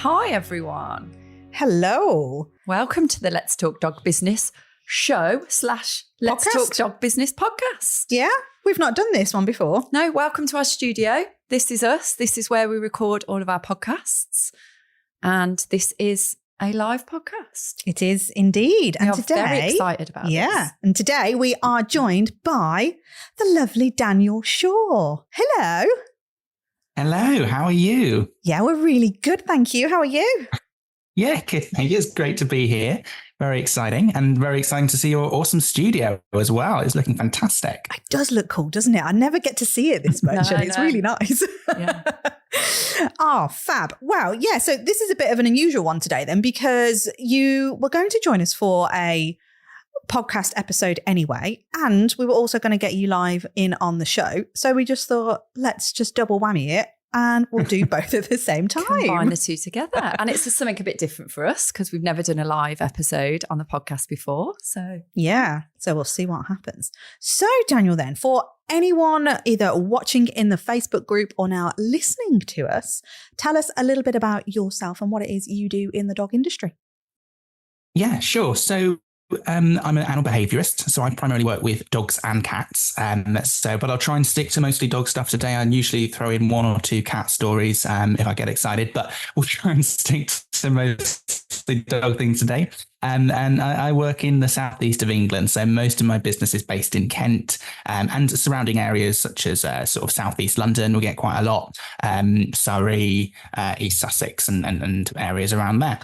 Hi, everyone. Hello. Welcome to the Let's Talk Dog Business show / Let's Talk Dog Business podcast. Yeah, we've not done this one before. No, welcome to our studio. This is us. This is where we record all of our podcasts. And this is a live podcast. It is indeed. We And are today, very excited about this. And today we are joined by the lovely Daniel Shaw. Hello. Hello, how are you? Yeah, we're really good, thank you. How are you? Yeah, good. Thank you. It's great to be here. Very exciting, and very exciting to see your awesome studio as well. It's looking fantastic. It does look cool, doesn't it? I never get to see it this much, and it's really nice. Yeah. Oh, fab. Wow. Yeah, so this is a bit of an unusual one today then, because you were going to join us for a podcast episode anyway, and we were also going to get you live in on the show. So we just thought, let's just double whammy it and we'll do both at the same time. Combine the two together. And it's just something a bit different for us because we've never done a live episode on the podcast before. So we'll see what happens. So Daniel, then, for anyone either watching in the Facebook group or now listening to us, tell us a little bit about yourself and what it is you do in the dog industry. Yeah, sure. So I'm an animal behaviourist, so I primarily work with dogs and cats. But I'll try and stick to mostly dog stuff today. I usually throw in one or two cat stories if I get excited, but we'll try and stick to mostly dog things today. And I work in the southeast of England, so most of my business is based in Kent and surrounding areas such as sort of southeast London. We get quite a lot, Surrey, East Sussex, and areas around there.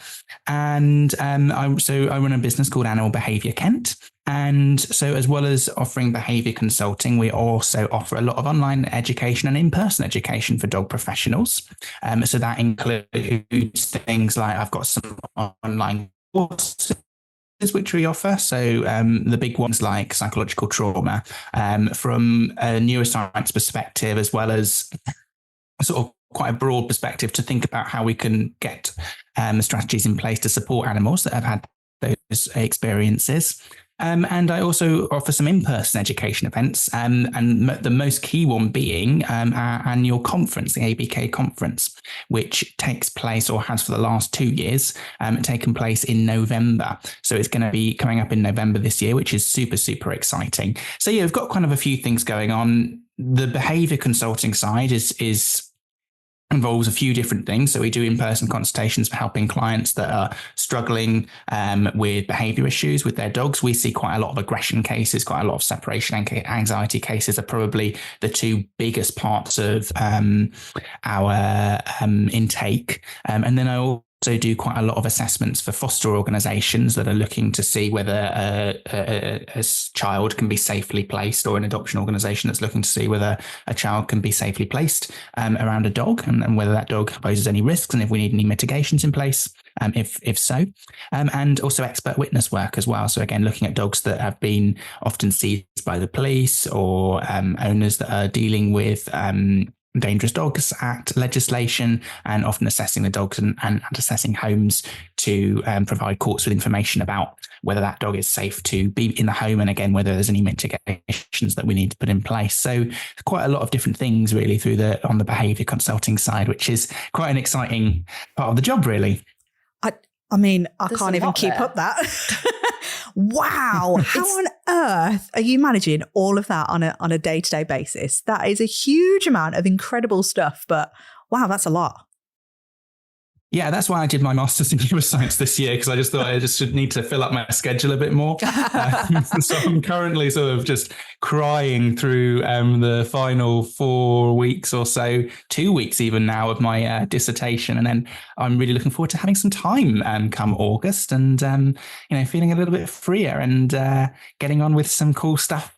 And I run a business called Animal Behaviour Kent. And so as well as offering behaviour consulting, we also offer a lot of online education and in-person education for dog professionals. So that includes things like I've got some online courses which we offer. So the big ones like psychological trauma from a neuroscience perspective, as well as sort of quite a broad perspective to think about how we can get strategies in place to support animals that have had those experiences. And I also offer some in-person education events, and the most key one being our annual conference, the ABK conference, which takes place or has for the last 2 years taken place in November. So it's going to be coming up in November this year, which is super, super exciting. So yeah, we've got kind of a few things going on. The behaviour consulting side involves a few different things. So we do in-person consultations for helping clients that are struggling with behavior issues with their dogs. We see quite a lot of aggression cases, quite a lot of separation anxiety cases are probably the two biggest parts of our intake. And then I also do quite a lot of assessments for foster organisations that are looking to see whether a child can be safely placed, or an adoption organisation that's looking to see whether a child can be safely placed around a dog, and whether that dog poses any risks, and if we need any mitigations in place, if so. And also expert witness work as well. So again, looking at dogs that have been often seized by the police, or owners that are dealing with Dangerous Dogs Act legislation, and often assessing the dogs and assessing homes to provide courts with information about whether that dog is safe to be in the home, and again, whether there's any mitigations that we need to put in place. So quite a lot of different things really on the behaviour consulting side, which is quite an exciting part of the job really. I mean, I There's can't even keep up that. Wow. How on earth are you managing all of that on a day-to-day basis? That is a huge amount of incredible stuff, but wow, that's a lot. Yeah, that's why I did my master's in neuroscience this year, because I just thought I just should need to fill up my schedule a bit more. So I'm currently sort of just crying through the final 4 weeks or so, 2 weeks even now, of my dissertation. And then I'm really looking forward to having some time come August, and feeling a little bit freer and getting on with some cool stuff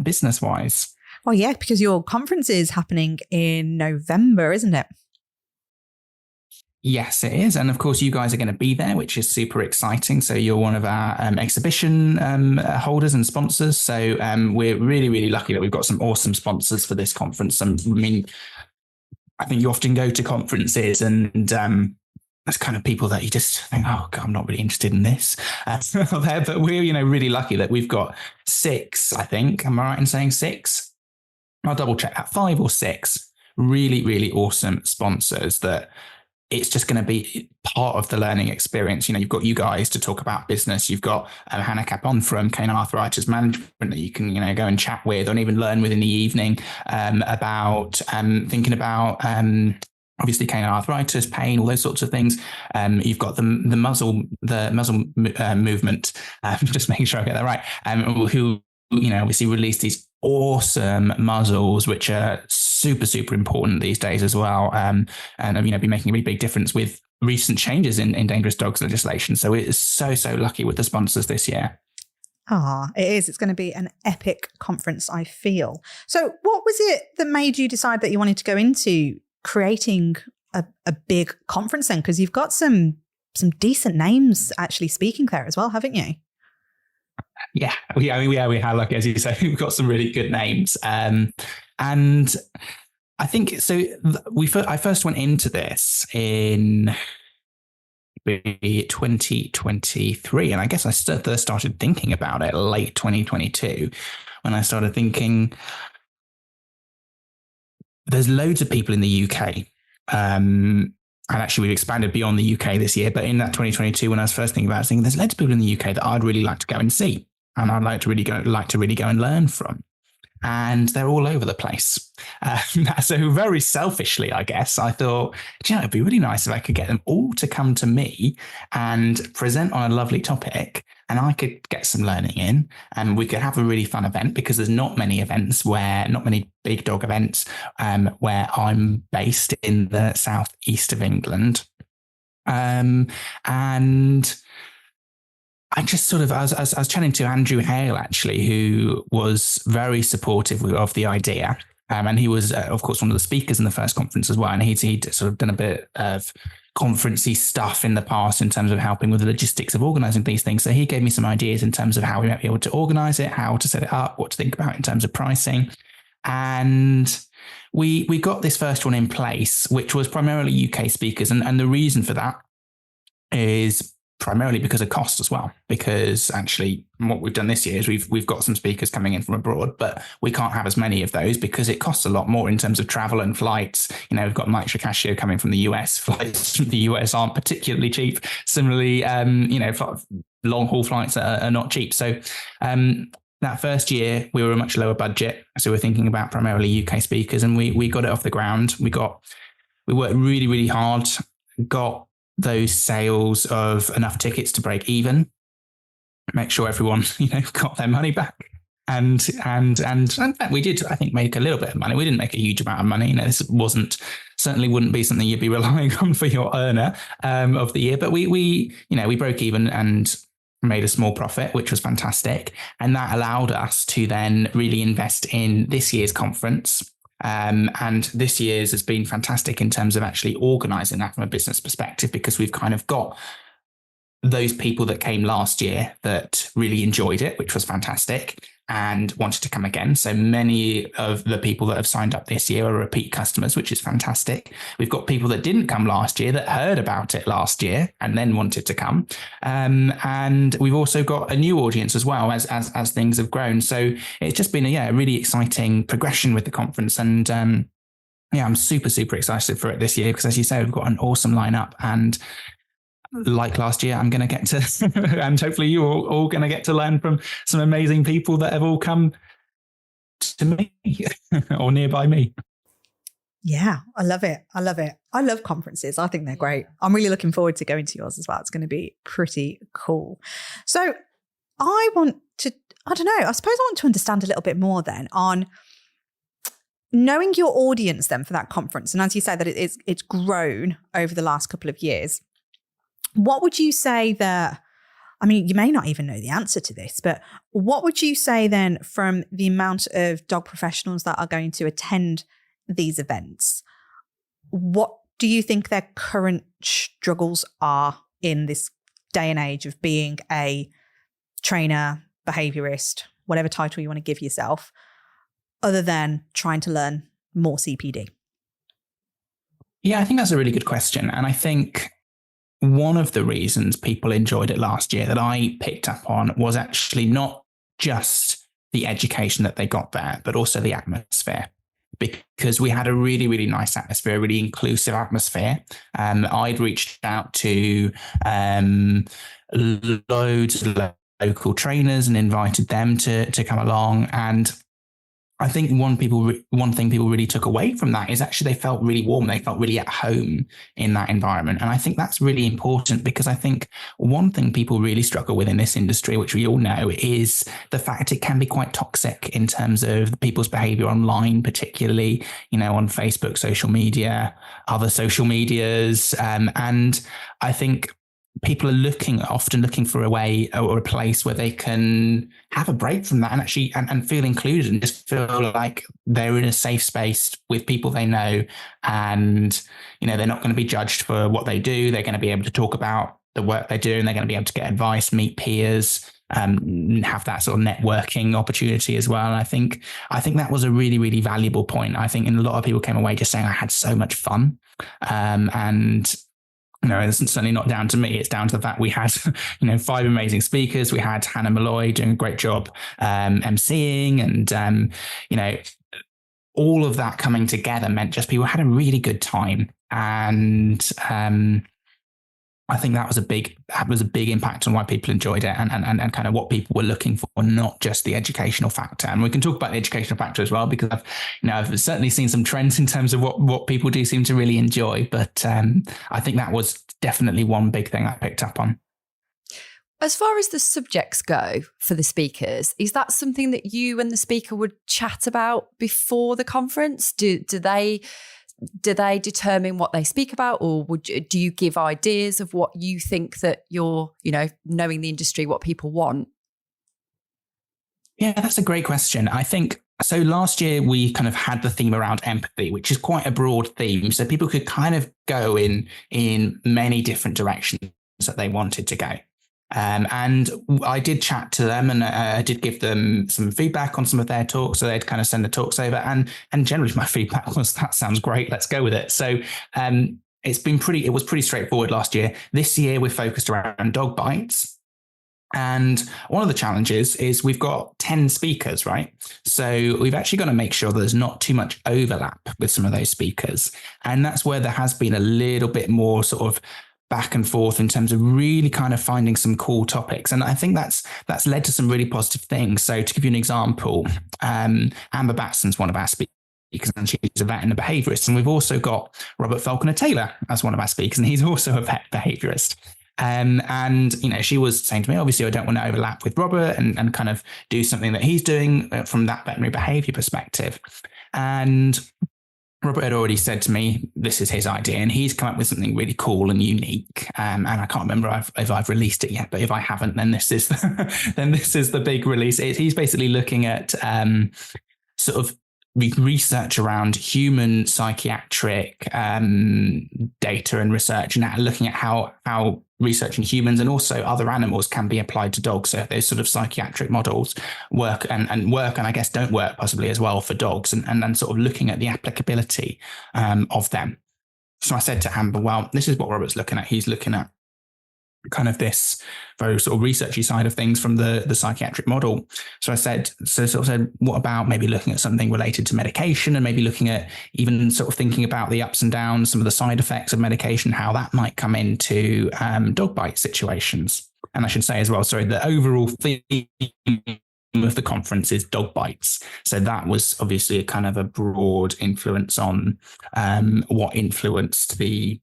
business-wise. Well, yeah, because your conference is happening in November, isn't it? Yes, it is. And of course, you guys are going to be there, which is super exciting. So you're one of our exhibition holders and sponsors. So we're really, really lucky that we've got some awesome sponsors for this conference. I mean, I think you often go to conferences and there's kind of people that you just think, oh, God, I'm not really interested in this. But we're, really lucky that we've got 6, I think. Am I right in saying 6? I'll double check that. 5 or 6 really, really awesome sponsors that it's just going to be part of the learning experience. You know, you've got you guys to talk about business. You've got Hannah Capon from Canine Arthritis Management that you can, go and chat with, and even learn with in the evening about thinking about obviously canine arthritis, pain, all those sorts of things. You've got the muzzle movement. Just making sure I get that right. Who obviously released these awesome muzzles, which are super, super important these days as well. And be making a really big difference with recent changes in dangerous dogs legislation. So it is so, so lucky with the sponsors this year. It is. It's going to be an epic conference, I feel. So what was it that made you decide that you wanted to go into creating a big conference then? Because you've got some decent names actually speaking there as well, haven't you? Yeah, we have, like, as you say, we've got some really good names. And I think, so I first went into this in 2023. And I guess I started thinking about it late 2022 when I started thinking, there's loads of people in the UK. And actually, we've expanded beyond the UK this year. But in that 2022, when I was first thinking about it, I was thinking there's loads of people in the UK that I'd really like to go and see. And I'd like to really go and learn from. And they're all over the place. So very selfishly, I guess, I thought, it'd be really nice if I could get them all to come to me and present on a lovely topic, and I could get some learning in, and we could have a really fun event, because there's not many big dog events where I'm based in the southeast of England. And I just sort of, I was chatting to Andrew Hale, actually, who was very supportive of the idea. And he was, of course, one of the speakers in the first conference as well. And he'd sort of done a bit of conferencey stuff in the past in terms of helping with the logistics of organizing these things. So he gave me some ideas in terms of how we might be able to organize it, how to set it up, what to think about in terms of pricing. And we got this first one in place, which was primarily UK speakers. And the reason for that is primarily because of cost as well, because actually what we've done this year is we've got some speakers coming in from abroad, but we can't have as many of those because it costs a lot more in terms of travel and flights. We've got Mike Shikashio coming from the US. Flights from the US aren't particularly cheap. Similarly, long haul flights are not cheap. So that first year we were a much lower budget. So we're thinking about primarily UK speakers, and we got it off the ground. We worked really, really hard, got those sales of enough tickets to break even, make sure everyone, got their money back. And we did, I think, make a little bit of money. We didn't make a huge amount of money. This certainly wouldn't be something you'd be relying on for your earner of the year. But we broke even and made a small profit, which was fantastic. And that allowed us to then really invest in this year's conference. And this year's has been fantastic in terms of actually organizing that from a business perspective, because we've kind of got those people that came last year that really enjoyed it, which was fantastic, and wanted to come again. So many of the people that have signed up this year are repeat customers, which is fantastic. We've got people that didn't come last year that heard about it last year and then wanted to come. And we've also got a new audience as well as things have grown. So it's just been a really exciting progression with the conference. And I'm super, super excited for it this year, because as you say, we've got an awesome lineup, and like last year, I'm going to get to, and hopefully you're all going to get to learn from some amazing people that have all come to me or nearby me. Yeah, I love it. I love conferences. I think they're great. I'm really looking forward to going to yours as well. It's going to be pretty cool. So I suppose I want to understand a little bit more then on knowing your audience then for that conference. And as you say that it's grown over the last couple of years. What would you say you may not even know the answer to this, but what would you say then from the amount of dog professionals that are going to attend these events? What do you think their current struggles are in this day and age of being a trainer, behaviourist, whatever title you want to give yourself, other than trying to learn more CPD? Yeah, I think that's a really good question. And I think one of the reasons people enjoyed it last year that I picked up on was actually not just the education that they got there, but also the atmosphere. Because because we had a really, really nice atmosphere, a really inclusive atmosphere. I'd reached out to loads of local trainers and invited them to come along. And I think one thing people really took away from that is actually they felt really warm. They felt really at home in that environment. And I think that's really important, because I think one thing people really struggle with in this industry, which we all know, is the fact it can be quite toxic in terms of people's behavior online, particularly, on Facebook, social media, other social medias. And I think people are often looking for a way or a place where they can have a break from that and actually and feel included and just feel like they're in a safe space with people they know, and they're not going to be judged for what they do. They're going to be able to talk about the work they do, and they're going to be able to get advice, meet peers, have that sort of networking opportunity as well. And I think that was a really, really valuable point. I think a lot of people came away just saying, I had so much fun, and it's certainly not down to me. It's down to the fact we had, 5 amazing speakers. We had Hannah Malloy doing a great job emceeing, and all of that coming together meant just people had a really good time. And I think that was a big impact on why people enjoyed it, and kind of what people were looking for, not just the educational factor. And we can talk about the educational factor as well, because I've certainly seen some trends in terms of what people do seem to really enjoy. But I think that was definitely one big thing I picked up on. As far as the subjects go for the speakers, is that something that you and the speaker would chat about before the conference? Do they determine what they speak about, or do you give ideas of what you think that you're, knowing the industry, what people want? Yeah, that's a great question. I think so. Last year we kind of had the theme around empathy, which is quite a broad theme, so people could kind of go in many different directions that they wanted to go. And I did chat to them, and I did give them some feedback on some of their talks. So they'd kind of send the talks over, and generally my feedback was, that sounds great, let's go with it. So it was pretty straightforward last year. This year we're focused around dog bites. And one of the challenges is we've got 10 speakers, right? So we've actually got to make sure there's not too much overlap with some of those speakers. And that's where there has been a little bit more sort of back and forth in terms of really kind of finding some cool topics. And I think that's led to some really positive things. So to give you an example, Amber Batson's one of our speakers, and she's a vet and a behaviourist. And we've also got Robert Falconer-Taylor as one of our speakers, and he's also a vet behaviourist. And she was saying to me, obviously I don't want to overlap with Robert and kind of do something that he's doing from that veterinary behaviour perspective. And Robert had already said to me, this is his idea, and he's come up with something really cool and unique. And I can't remember if I've released it yet, but if I haven't, then this is the big release. He's basically looking at sort of research around human psychiatric data and research, and looking at how research in humans and also other animals can be applied to dogs. So those sort of psychiatric models work and I guess don't work possibly as well for dogs, and then sort of looking at the applicability of them. So I said to Amber, well, this is what Robert's looking at. He's looking at kind of this very sort of researchy side of things from the psychiatric model. So I said, what about maybe looking at something related to medication, and maybe looking at even sort of thinking about the ups and downs, some of the side effects of medication, how that might come into dog bite situations. And I should say as well, sorry, the overall theme of the conference is dog bites. So that was obviously a kind of a broad influence on what influenced the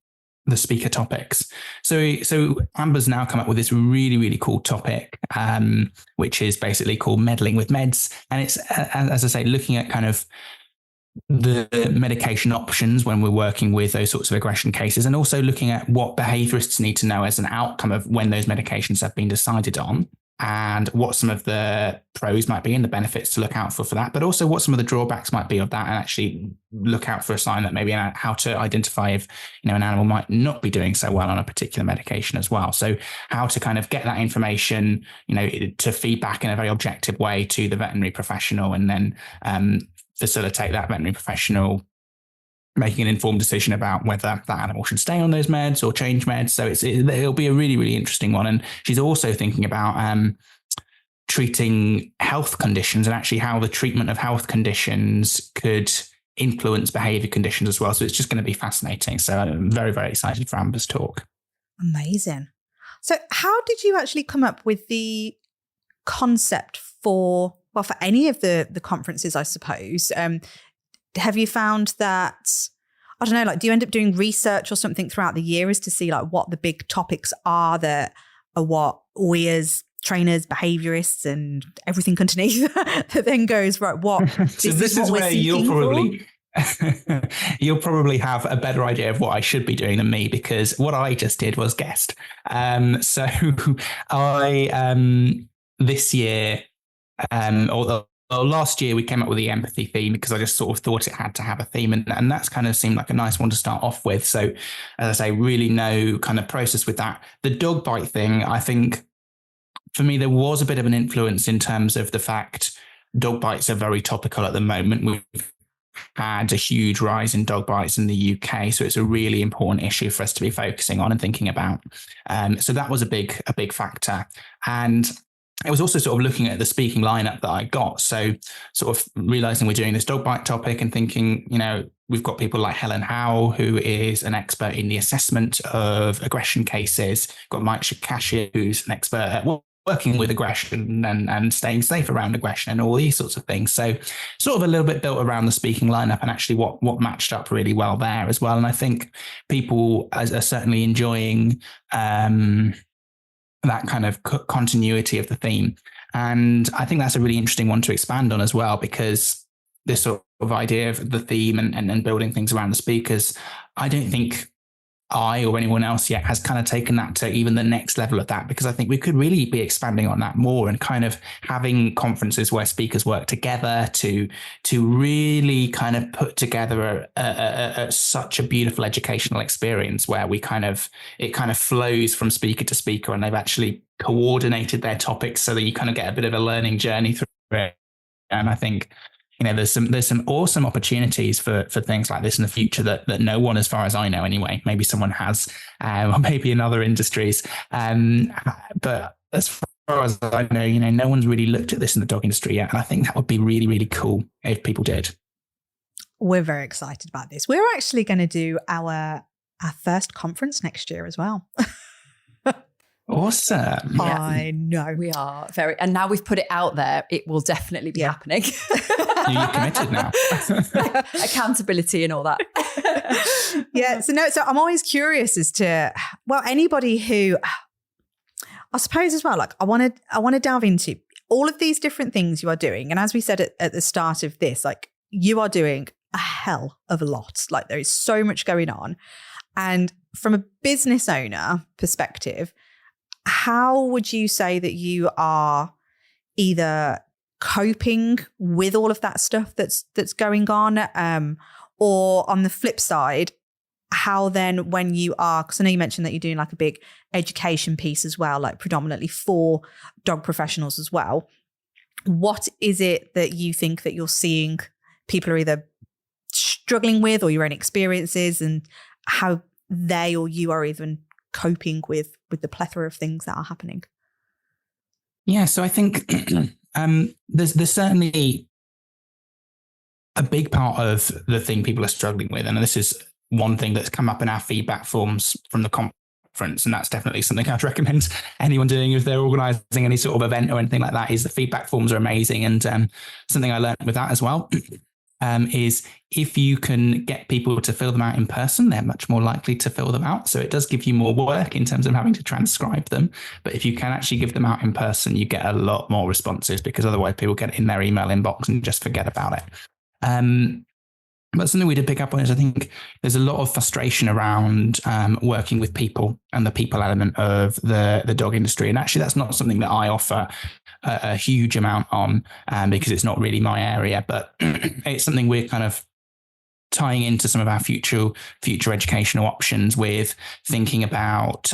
speaker topics. So Amber's now come up with this really, really cool topic, which is basically called meddling with meds. And it's, as I say, looking at kind of the medication options when we're working with those sorts of aggression cases, and also looking at what behaviourists need to know as an outcome of when those medications have been decided on, and what some of the pros might be and the benefits to look out for that, but also what some of the drawbacks might be of that, and actually look out for a sign that maybe how to identify if an animal might not be doing so well on a particular medication as well. So how to kind of get that information, to feedback in a very objective way to the veterinary professional, and then facilitate that veterinary professional making an informed decision about whether that animal should stay on those meds or change meds. So it'll be a really, really interesting one. And she's also thinking about treating health conditions, and actually how the treatment of health conditions could influence behavior conditions as well. So it's just going to be fascinating. So I'm very, very excited for Amber's talk. Amazing. So how did you actually come up with the concept for any of the conferences, I suppose? Have you found that, I don't know, like, do you end up doing research or something throughout the year as to see like what the big topics are that are what we as trainers, behaviourists and everything underneath that then goes, right, what, so this is where you'll probably have a better idea of what I should be doing than me, because what I just did was guessed. So I this year or last year we came up with the empathy theme because I just sort of thought it had to have a theme, and that's kind of seemed like a nice one to start off with. So as I say, really no kind of process with that. The dog bite thing, I think for me, there was a bit of an influence in terms of the fact dog bites are very topical at the moment. We've had a huge rise in dog bites in the UK, so it's a really important issue for us to be focusing on and thinking about. So that was a big factor. And it was also sort of looking at the speaking lineup that I got. So sort of realizing we're doing this dog bite topic and thinking, you know, we've got people like Helen Howe, who is an expert in the assessment of aggression cases. We've got Mike Shakashi, who's an expert at working with aggression and staying safe around aggression and all these sorts of things. So sort of a little bit built around the speaking lineup and actually what matched up really well there as well. And I think people are certainly enjoying that kind of continuity of the theme. And I think that's a really interesting one to expand on as well, because this sort of idea of the theme and building things around the speakers, I don't think I or anyone else yet has kind of taken that to even the next level of that, because I think we could really be expanding on that more and kind of having conferences where speakers work together to really kind of put together such a beautiful educational experience where it kind of flows from speaker to speaker, and they've actually coordinated their topics so that you kind of get a bit of a learning journey through it. And I think, you know, there's some awesome opportunities for things like this in the future that no one, as far as I know anyway, maybe someone has, or maybe in other industries. But as far as I know, you know, no one's really looked at this in the dog industry yet. And I think that would be really, really cool if people did. We're very excited about this. We're actually going to do our first conference next year as well. Awesome. Yeah. I know. We are very, and now we've put it out there, it will definitely be happening. You're committed now. Accountability and all that. So I'm always curious as to, well, anybody who, I suppose as well, like I want to delve into all of these different things you are doing. And as we said at the start of this, like you are doing a hell of a lot. Like there is so much going on. And from a business owner perspective, how would you say that you are either coping with all of that stuff that's going on, or on the flip side, how then when you are, because I know you mentioned that you're doing like a big education piece as well, like predominantly for dog professionals as well. What is it that you think that you're seeing people are either struggling with, or your own experiences, and how they or you are even coping with the plethora of things that are happening? Yeah, so I think there's certainly a big part of the thing people are struggling with, and this is one thing that's come up in our feedback forms from the conference, and that's definitely something I'd recommend anyone doing if they're organising any sort of event or anything like that, is the feedback forms are amazing. And something I learned with that as well is if you can get people to fill them out in person, they're much more likely to fill them out. So it does give you more work in terms of having to transcribe them. But if you can actually give them out in person, you get a lot more responses, because otherwise people get in their email inbox and just forget about it. But something we did pick up on is I think there's a lot of frustration around working with people and the people element of the dog industry. And actually, that's not something that I offer a huge amount on because it's not really my area. But it's something we're kind of tying into some of our future educational options with thinking about.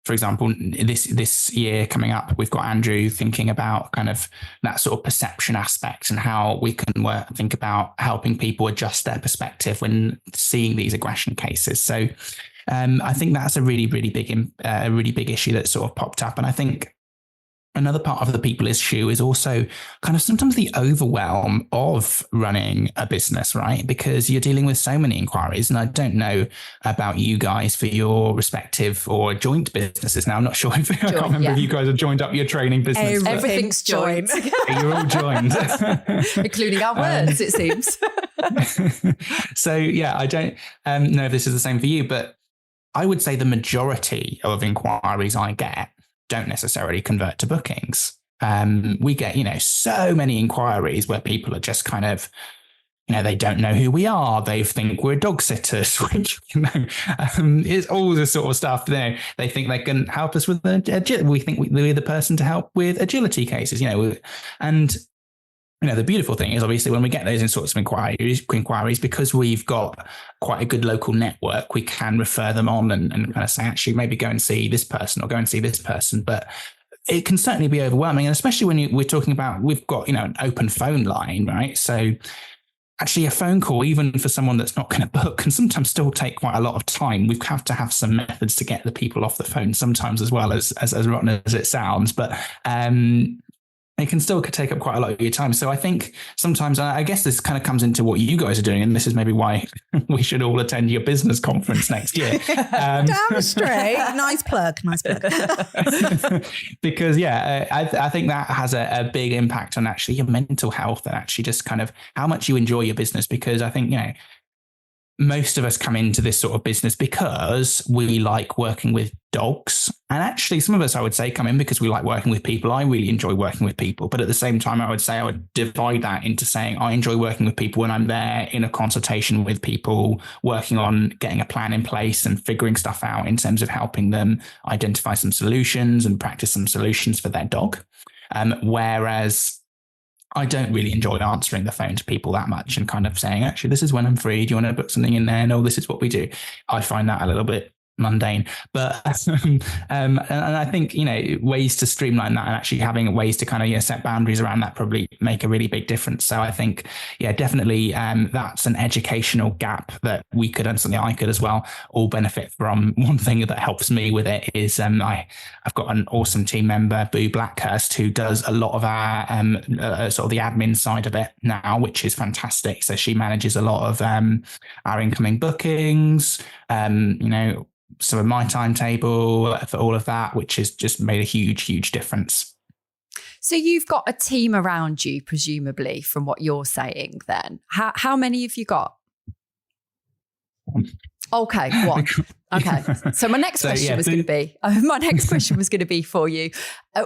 For example, this year coming up, we've got Andrew thinking about kind of that sort of perception aspect and how we can think about helping people adjust their perspective when seeing these aggression cases. So I think that's a really big issue that sort of popped up. And I think another part of the people issue is also kind of sometimes the overwhelm of running a business, right? Because you're dealing with so many inquiries. And I don't know about you guys for your respective or joint businesses. Now, I'm not sure if I can't remember if you guys have joined up your training business. Everything's joined. You're all joined. Including our words, it seems. So, yeah, I don't know if this is the same for you, but I would say the majority of inquiries I get don't necessarily convert to bookings. We get, so many inquiries where people are just kind of, they don't know who we are. They think we're dog sitters, which, is all this sort of stuff. They think they can help us with we think we're the person to help with agility cases, and the beautiful thing is obviously when we get those sorts of inquiries, because we've got quite a good local network, we can refer them on and kind of say, actually, maybe go and see this person or go and see this person. But it can certainly be overwhelming. And especially when we're talking about, we've got, an open phone line, right? So actually a phone call, even for someone that's not going to book, can sometimes still take quite a lot of time. We have to have some methods to get the people off the phone sometimes, as well as rotten as it sounds. But, it can still take up quite a lot of your time. So I think sometimes, I guess this kind of comes into what you guys are doing. And this is maybe why we should all attend your business conference next year. Damn straight. Nice plug. Because, I think that has a big impact on actually your mental health and actually just kind of how much you enjoy your business. Because I think, most of us come into this sort of business because we like working with dogs. And actually, some of us, I would say, come in because we like working with people. I really enjoy working with people. But at the same time, I would say I would divide that into saying I enjoy working with people when I'm there in a consultation with people, working on getting a plan in place and figuring stuff out in terms of helping them identify some solutions and practice some solutions for their dog. Whereas I don't really enjoy answering the phone to people that much and kind of saying, actually, this is when I'm free. Do you want to book something in there? No, this is what we do. I find that a little bit mundane, but and I think ways to streamline that and actually having ways to kind of set boundaries around that probably make a really big difference. So I think definitely that's an educational gap that we could, and something I could as well, all benefit from. One thing that helps me with it is I've got an awesome team member, Boo Blackhurst, who does a lot of our sort of the admin side of it now, which is fantastic. So she manages a lot of our incoming bookings, some of my timetable for all of that, which has just made a huge difference. So you've got a team around you, presumably, from what you're saying then. How many have you got? Okay, one. Okay. So my next question was going to be for you.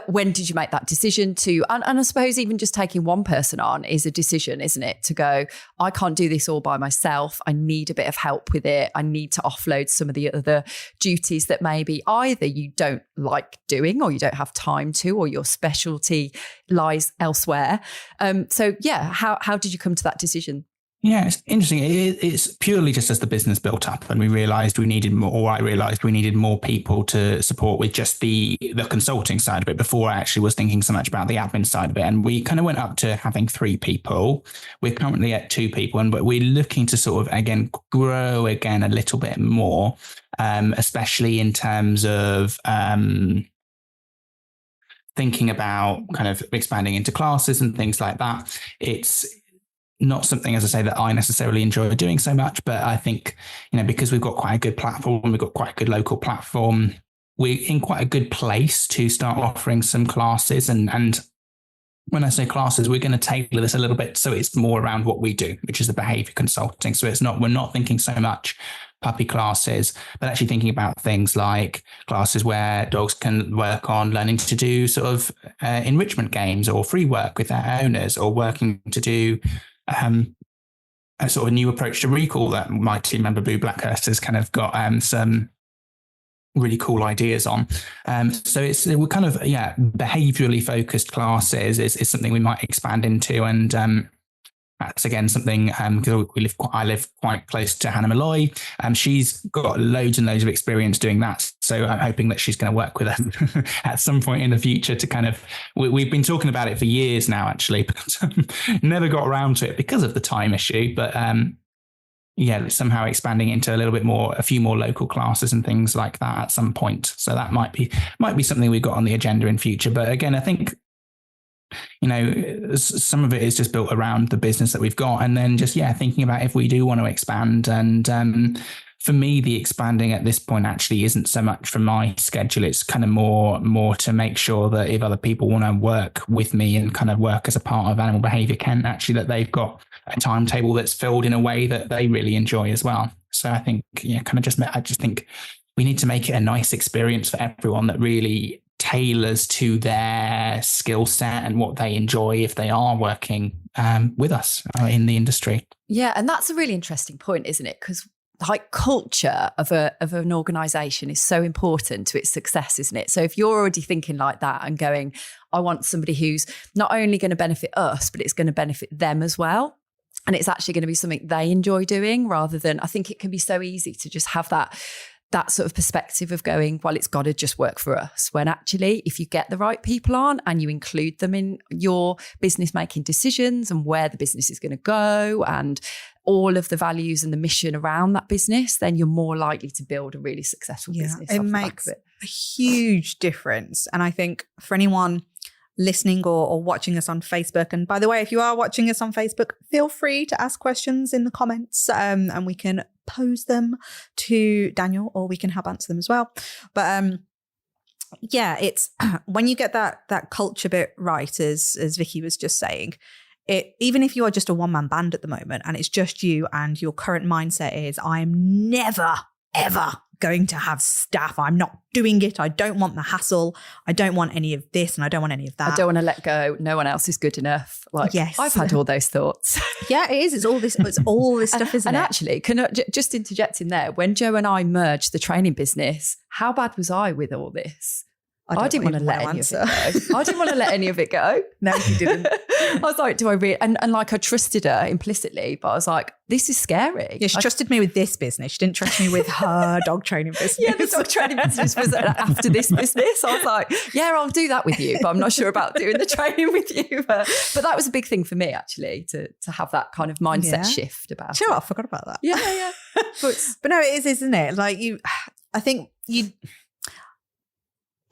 When did you make that decision to, and I suppose even just taking one person on is a decision, isn't it? To go, I can't do this all by myself. I need a bit of help with it. I need to offload some of the other duties that maybe either you don't like doing or you don't have time to, or your specialty lies elsewhere. How did you come to that decision? Yeah, it's interesting. It's purely just as the business built up and we realized we needed more, or I realized we needed more people to support with just the consulting side of it before I actually was thinking so much about the admin side of it. And we kind of went up to having 3 people. We're currently at 2 people, but we're looking to sort of, again, grow again a little bit more, especially in terms of thinking about kind of expanding into classes and things like that. It's not something, as I say, that I necessarily enjoy doing so much, but I think, because we've got quite a good platform, we've got quite a good local platform, we're in quite a good place to start offering some classes. And when I say classes, we're going to tailor this a little bit so it's more around what we do, which is the behavior consulting. So we're not thinking so much puppy classes, but actually thinking about things like classes where dogs can work on learning to do sort of enrichment games or free work with their owners, or working to do a sort of new approach to recall that my team member Boo Blackhurst has kind of got some really cool ideas on. So we're kind of behaviorally focused classes is something we might expand into, and that's again something because I live quite close to Hannah Malloy. She's got loads and loads of experience doing that. So I'm hoping that she's going to work with us at some point in the future to kind of, we've been talking about it for years now, actually, but never got around to it because of the time issue. But somehow expanding into a few more local classes and things like that at some point. So that might be something we've got on the agenda in future. But again, I think, some of it is just built around the business that we've got, and then just thinking about if we do want to expand. And for me, the expanding at this point actually isn't so much for my schedule. It's kind of more to make sure that if other people want to work with me and kind of work as a part of Animal Behaviour Kent, actually that they've got a timetable that's filled in a way that they really enjoy as well. So I think, I just think we need to make it a nice experience for everyone that really tailors to their skill set and what they enjoy if they are working with us in the industry. Yeah, and that's a really interesting point, isn't it? Because culture of an organisation is so important to its success, isn't it? So if you're already thinking like that and going, I want somebody who's not only going to benefit us, but it's going to benefit them as well. And it's actually going to be something they enjoy doing, rather than, I think it can be so easy to just have that sort of perspective of going, well, it's got to just work for us. When actually, if you get the right people on and you include them in your business making decisions and where the business is going to go and all of the values and the mission around that business, then you're more likely to build a really successful business. It makes a huge difference. And I think for anyone listening or watching us on Facebook, and by the way, if you are watching us on Facebook, feel free to ask questions in the comments and we can pose them to Daniel, or we can help answer them as well. But it's when you get that culture bit right, as Vicky was just saying, even if you are just a one-man band at the moment and it's just you and your current mindset is, I'm never, ever going to have staff. I'm not doing it. I don't want the hassle. I don't want any of this and I don't want any of that. I don't want to let go. No one else is good enough. Yes. I've had all those thoughts. Yeah, it is. It's all this stuff, isn't it? And actually, can I just interject in there? When Jo and I merged the training business, how bad was I with all this? I didn't want to let any of it go. I didn't want to let any of it go. No, you didn't. I was like, do I really? And I trusted her implicitly, but I was like, this is scary. Yeah, she trusted me with this business. She didn't trust me with her dog training business. Yeah, the dog training business was after this business. I was like, yeah, I'll do that with you, but I'm not sure about doing the training with you. But that was a big thing for me, actually, to have that kind of mindset shift about Sure, I forgot about that. Yeah. But no, it is, isn't it?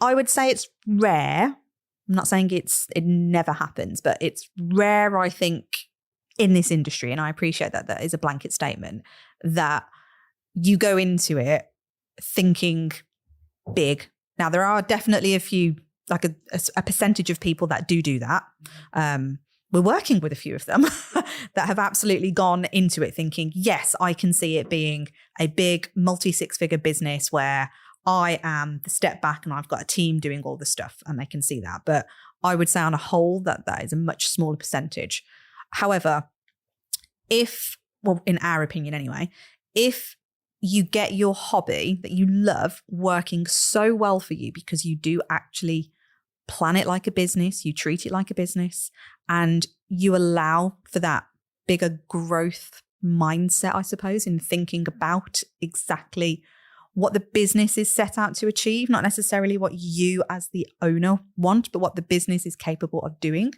I would say it's rare. I'm not saying it never happens, but it's rare, I think, in this industry, and I appreciate that is a blanket statement, that you go into it thinking big. Now, there are definitely a few, like a percentage of people that do that. We're working with a few of them that have absolutely gone into it thinking, yes, I can see it being a big multi-six-figure business where I am the step back and I've got a team doing all the stuff, and they can see that. But I would say on a whole that is a much smaller percentage. However, in our opinion anyway, if you get your hobby that you love working so well for you because you do actually plan it like a business, you treat it like a business, and you allow for that bigger growth mindset, I suppose, in thinking about exactly what the business is set out to achieve, not necessarily what you as the owner want, but what the business is capable of doing,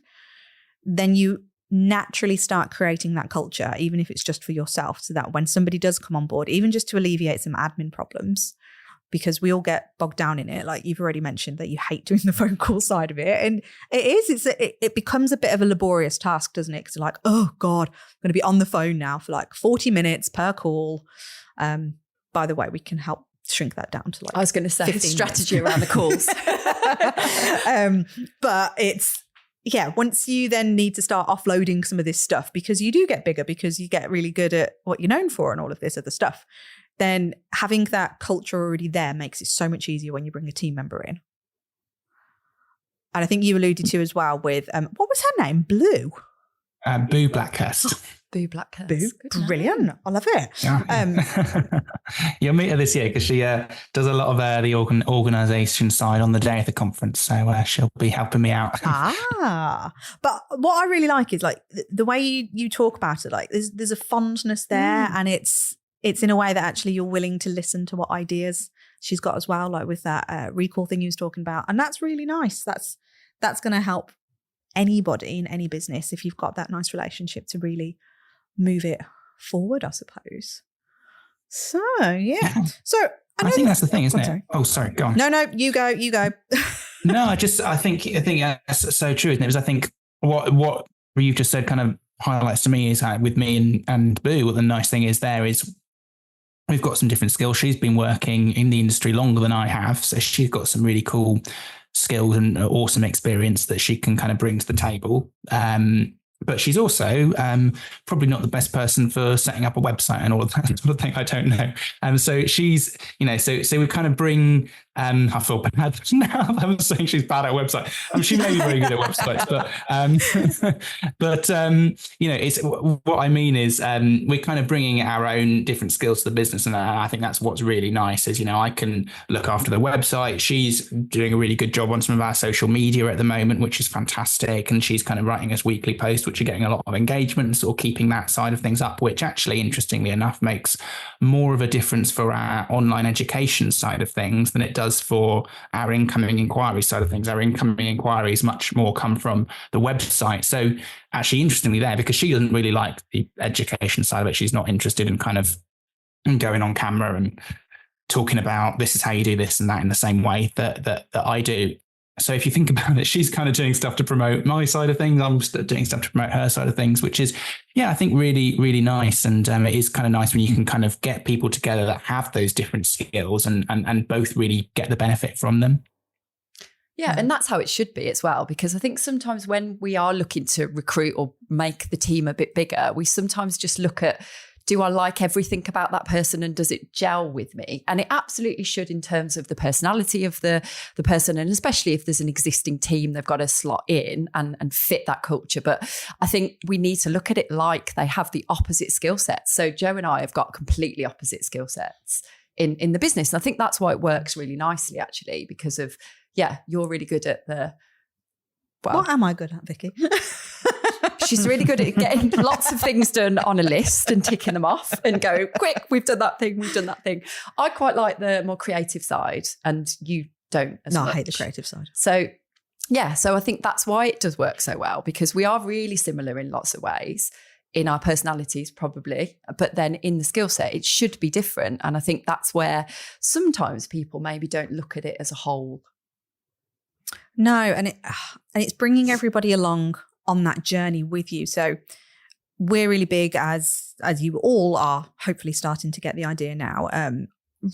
then you naturally start creating that culture, even if it's just for yourself, so that when somebody does come on board, even just to alleviate some admin problems, because we all get bogged down in it. Like you've already mentioned that you hate doing the phone call side of it. And it becomes a bit of a laborious task, doesn't it? Because you're like, oh God, I'm going to be on the phone now for like 40 minutes per call. By the way, we can help shrink that down to like, I was going to say strategy around the calls. But it's, once you then need to start offloading some of this stuff, because you do get bigger, because you get really good at what you're known for and all of this other stuff, then having that culture already there makes it so much easier when you bring a team member in. And I think you alluded to as well with, what was her name? Boo Blackhurst. Boo Blackhurst. Boo, brilliant. I love it. Yeah. You'll meet her this year because she does a lot of the organisation side on the day of the conference. So she'll be helping me out. But what I really like is like the way you talk about it, like there's a fondness there, and it's in a way that actually you're willing to listen to what ideas she's got as well, like with that recall thing you was talking about. And that's really nice. That's going to help anybody in any business if you've got that nice relationship to really move it forward, I suppose. So, yeah. So I think that's the thing, isn't it? Oh, sorry, go on. No, you go. No, I think that's so true, isn't it? Because I think what you've just said kind of highlights to me is how with me and Boo, what the nice thing is there is we've got some different skills. She's been working in the industry longer than I have, so she's got some really cool skills and awesome experience that she can kind of bring to the table. But she's also probably not the best person for setting up a website and all of that sort of thing. I don't know. So she's, so we kind of bring, I feel bad now. I'm saying she's bad at website. She may be very good at websites, but it's what I mean is we're kind of bringing our own different skills to the business. And I think that's what's really nice is, I can look after the website. She's doing a really good job on some of our social media at the moment, which is fantastic. And she's kind of writing us weekly posts, which are getting a lot of engagement and sort of keeping that side of things up, which actually, interestingly enough, makes more of a difference for our online education side of things than it does for our incoming inquiry side of things. Our incoming inquiries much more come from the website. So actually, interestingly there, because she doesn't really like the education side of it, she's not interested in kind of going on camera and talking about this is how you do this and that in the same way that I do. So if you think about it, she's kind of doing stuff to promote my side of things. I'm doing stuff to promote her side of things, which is, I think really, really nice. And it is kind of nice when you can kind of get people together that have those different skills and both really get the benefit from them. Yeah, and that's how it should be as well, because I think sometimes when we are looking to recruit or make the team a bit bigger, we sometimes just look at, do I like everything about that person and does it gel with me? And it absolutely should in terms of the personality of the person, and especially if there's an existing team they've got to slot in and fit that culture. But I think we need to look at it like they have the opposite skill sets. So Jo and I have got completely opposite skill sets in the business. And I think that's why it works really nicely, actually, because of, you're really good at what am I good at, Vicky? She's really good at getting lots of things done on a list and ticking them off and go, quick, we've done that thing, we've done that thing. I quite like the more creative side and you don't as much. I hate the creative side. So, so I think that's why it does work so well, because we are really similar in lots of ways, in our personalities probably, but then in the skill set, it should be different. And I think that's where sometimes people maybe don't look at it as a whole. No, and it's bringing everybody along on that journey with you. So we're really big, as you all are hopefully starting to get the idea now,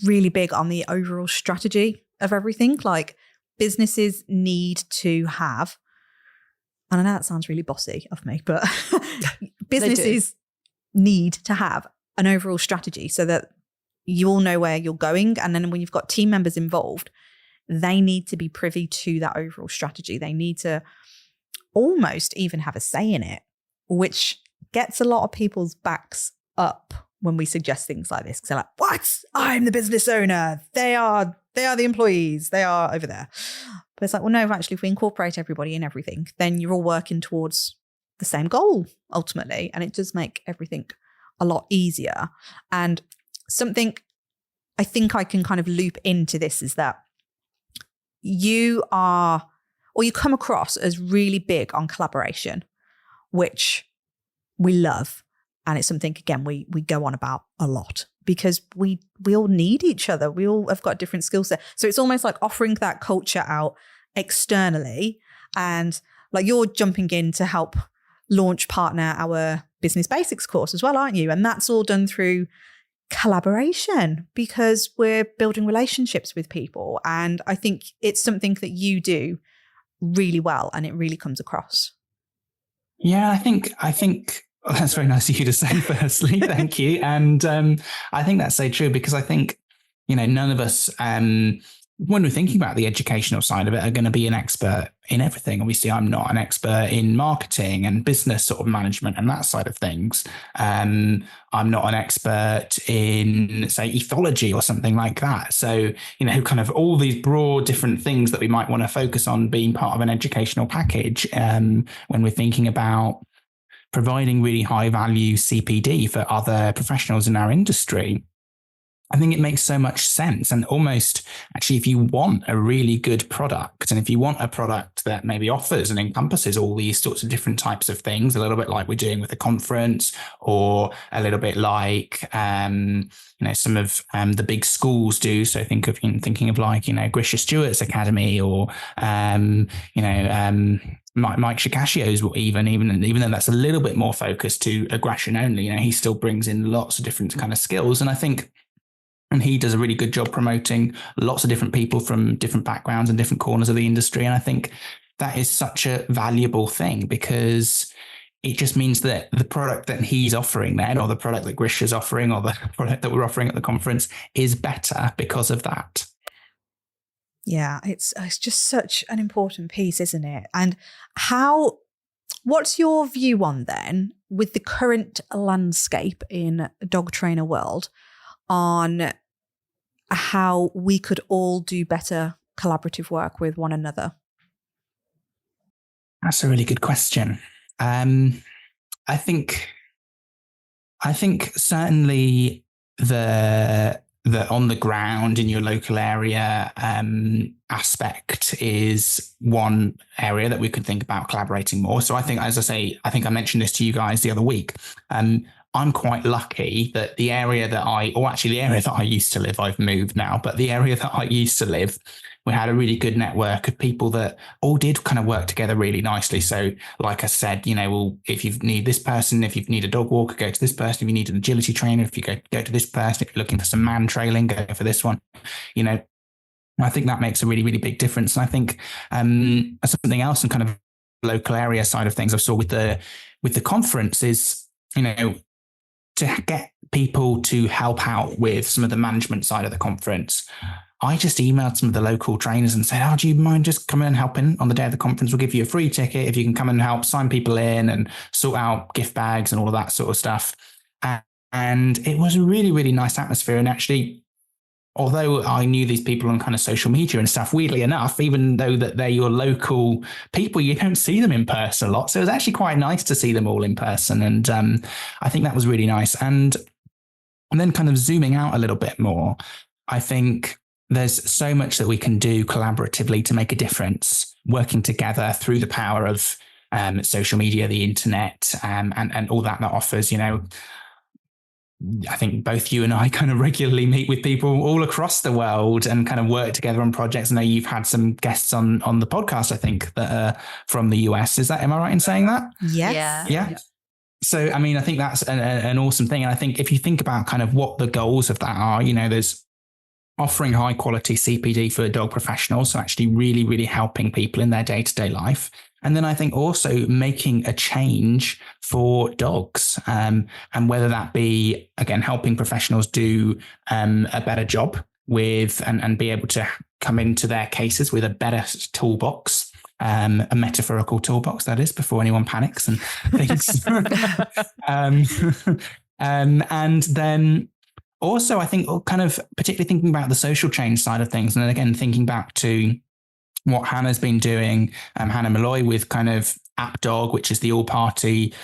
really big on the overall strategy of everything. Like businesses need to have, and I know that sounds really bossy of me, but businesses need to have an overall strategy so that you all know where you're going. And then when you've got team members involved, they need to be privy to that overall strategy. They need to almost even have a say in it, which gets a lot of people's backs up when we suggest things like this. Because they're like, what? I'm the business owner. They are the employees. They are over there. But it's like, well, no, actually, if we incorporate everybody in everything, then you're all working towards the same goal ultimately. And it does make everything a lot easier. And something I think I can kind of loop into this is that you come across as really big on collaboration, which we love. And it's something, again, we go on about a lot because we all need each other. We all have got different skill sets. So it's almost like offering that culture out externally. And like you're jumping in to help launch partner our business basics course as well, aren't you? And that's all done through collaboration because we're building relationships with people. And I think it's something that you do really well and it really comes across. Yeah, I think well, that's very nice of you to say, firstly. Thank you. And I think that's so true because I think, none of us, when we're thinking about the educational side of it, are going to be an expert in everything. Obviously, I'm not an expert in marketing and business sort of management and that side of things. I'm not an expert in, say, ethology or something like that. So, kind of all these broad different things that we might want to focus on being part of an educational package when we're thinking about providing really high value CPD for other professionals in our industry. I think it makes so much sense. And almost actually, if you want a really good product, and if you want a product that maybe offers and encompasses all these sorts of different types of things, a little bit like we're doing with the conference, or a little bit like, some of the big schools do. So thinking of like, Grisha Stewart's Academy, or, Mike Shikashio's, even though that's a little bit more focused to aggression only, he still brings in lots of different kind of skills. And I think, and he does a really good job promoting lots of different people from different backgrounds and different corners of the industry. And I think that is such a valuable thing, because it just means that the product that he's offering then, or the product that Grisha's offering, or the product that we're offering at the conference, is better because of that. Yeah, it's just such an important piece, isn't it? And what's your view on then, with the current landscape in dog trainer world, on how we could all do better collaborative work with one another? That's a really good question. I think certainly the on the ground in your local area aspect is one area that we could think about collaborating more. So I think, as I say, I think I mentioned this to you guys the other week. I'm quite lucky that the area that I used to live, I've moved now, but the area that I used to live, we had a really good network of people that all did kind of work together really nicely. So like I said, if you need this person, if you need a dog walker, go to this person. If you need an agility trainer, if you go to this person. If you're looking for some man trailing, go for this one. I think that makes a really, really big difference. And I think something else and kind of local area side of things I saw with the conference is, to get people to help out with some of the management side of the conference. I just emailed some of the local trainers and said, do you mind just coming and helping on the day of the conference? We'll give you a free ticket if you can come and help sign people in and sort out gift bags and all of that sort of stuff. And it was a really, really nice atmosphere. And actually, although I knew these people on kind of social media and stuff, weirdly enough, even though that they're your local people, you don't see them in person a lot. So it was actually quite nice to see them all in person. And I think that was really nice. And then kind of zooming out a little bit more, I think there's so much that we can do collaboratively to make a difference, working together through the power of social media, the internet, and all that offers, I think both you and I kind of regularly meet with people all across the world and kind of work together on projects. I know you've had some guests on the podcast, I think, that are from the US. Am I right in saying that? Yes. Yeah. So, I mean, I think that's an awesome thing. And I think if you think about kind of what the goals of that are, there's offering high quality CPD for dog professionals. So actually really, really helping people in their day-to-day life. And then I think also making a change for dogs, and whether that be, again, helping professionals do a better job with and be able to come into their cases with a better toolbox, a metaphorical toolbox, that is, before anyone panics and thinks. And then also, I think kind of particularly thinking about the social change side of things. And then again, thinking back to what Hannah's been doing, Hannah Malloy, with kind of AppDog, which is the all-party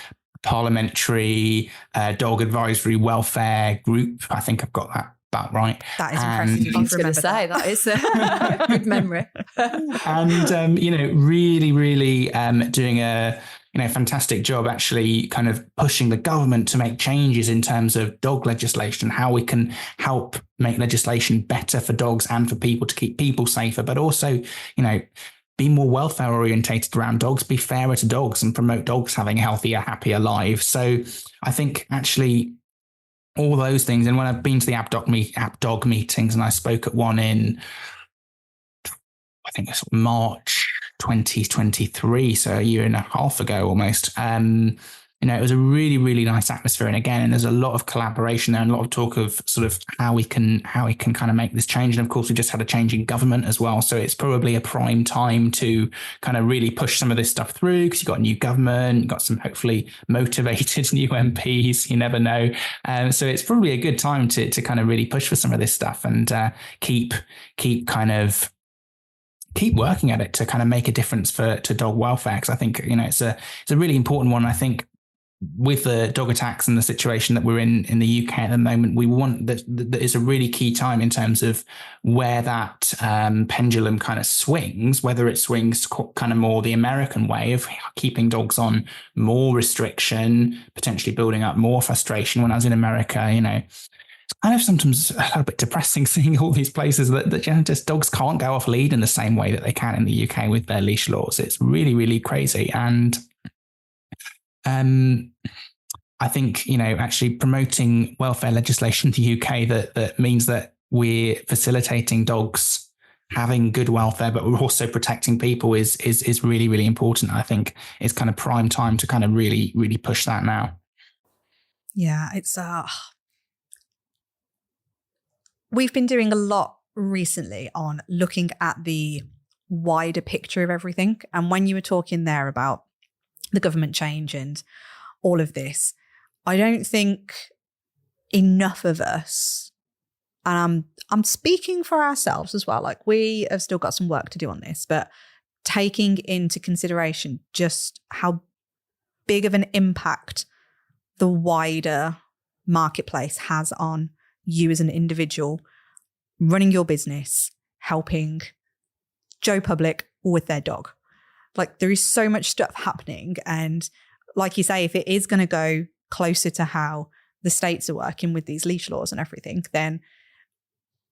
parliamentary dog advisory welfare group. I think I've got that about right. That is impressive. I was going to say, that is a good memory. And, really, really doing a fantastic job actually kind of pushing the government to make changes in terms of dog legislation, how we can help make legislation better for dogs and for people to keep people safer, but also, be more welfare orientated around dogs, be fairer to dogs and promote dogs having healthier, happier lives. So I think actually all those things. And when I've been to the AppDog meetings, and I spoke at one in, I think it's March 2023, so a year and a half ago almost. It was a really, really nice atmosphere. And again, there's a lot of collaboration there and a lot of talk of sort of how we can kind of make this change. And of course, we just had a change in government as well. So it's probably a prime time to kind of really push some of this stuff through, because you've got a new government, you've got some hopefully motivated new MPs, you never know. So it's probably a good time to kind of really push for some of this stuff and keep working at it to kind of make a difference to dog welfare. Because I think, it's a really important one. I think with the dog attacks and the situation that we're in the UK at the moment, we want that is a really key time in terms of where that pendulum kind of swings, whether it swings kind of more the American way of keeping dogs on more restriction, potentially building up more frustration. When I was in America, it's kind of sometimes a little bit depressing seeing all these places that just dogs can't go off lead in the same way that they can in the UK with their leash laws. It's really, really crazy. And I think, actually promoting welfare legislation in the UK that means that we're facilitating dogs having good welfare, but we're also protecting people is really, really important. I think it's kind of prime time to kind of really, really push that now. Yeah, it's we've been doing a lot recently on looking at the wider picture of everything. And when you were talking there about the government change and all of this, I don't think enough of us, and I'm speaking for ourselves as well, like we have still got some work to do on this, but taking into consideration just how big of an impact the wider marketplace has on you as an individual, running your business, helping Joe Public with their dog. Like there is so much stuff happening. And like you say, if it is going to go closer to how the states are working with these leash laws and everything, then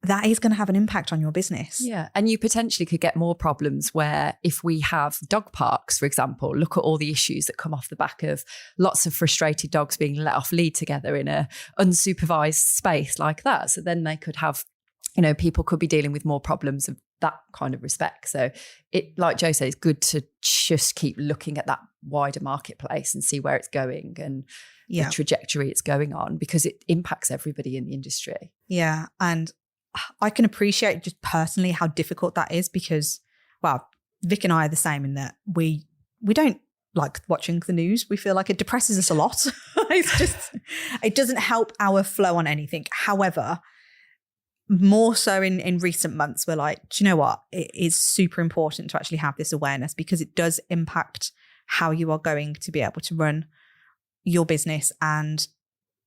that is going to have an impact on your business. Yeah. And you potentially could get more problems where if we have dog parks, for example, look at all the issues that come off the back of lots of frustrated dogs being let off lead together in a unsupervised space like that. So then they could have, people could be dealing with more problems of that kind of respect. So it, like Joe said, it's good to just keep looking at that wider marketplace and see where it's going and the trajectory it's going on, because it impacts everybody in the industry. Yeah. And I can appreciate just personally how difficult that is because, well, Vic and I are the same in that we don't like watching the news. We feel like it depresses us a lot. It's just, it doesn't help our flow on anything. However, more so in recent months, we're like, do you know what? It is super important to actually have this awareness because it does impact how you are going to be able to run your business, and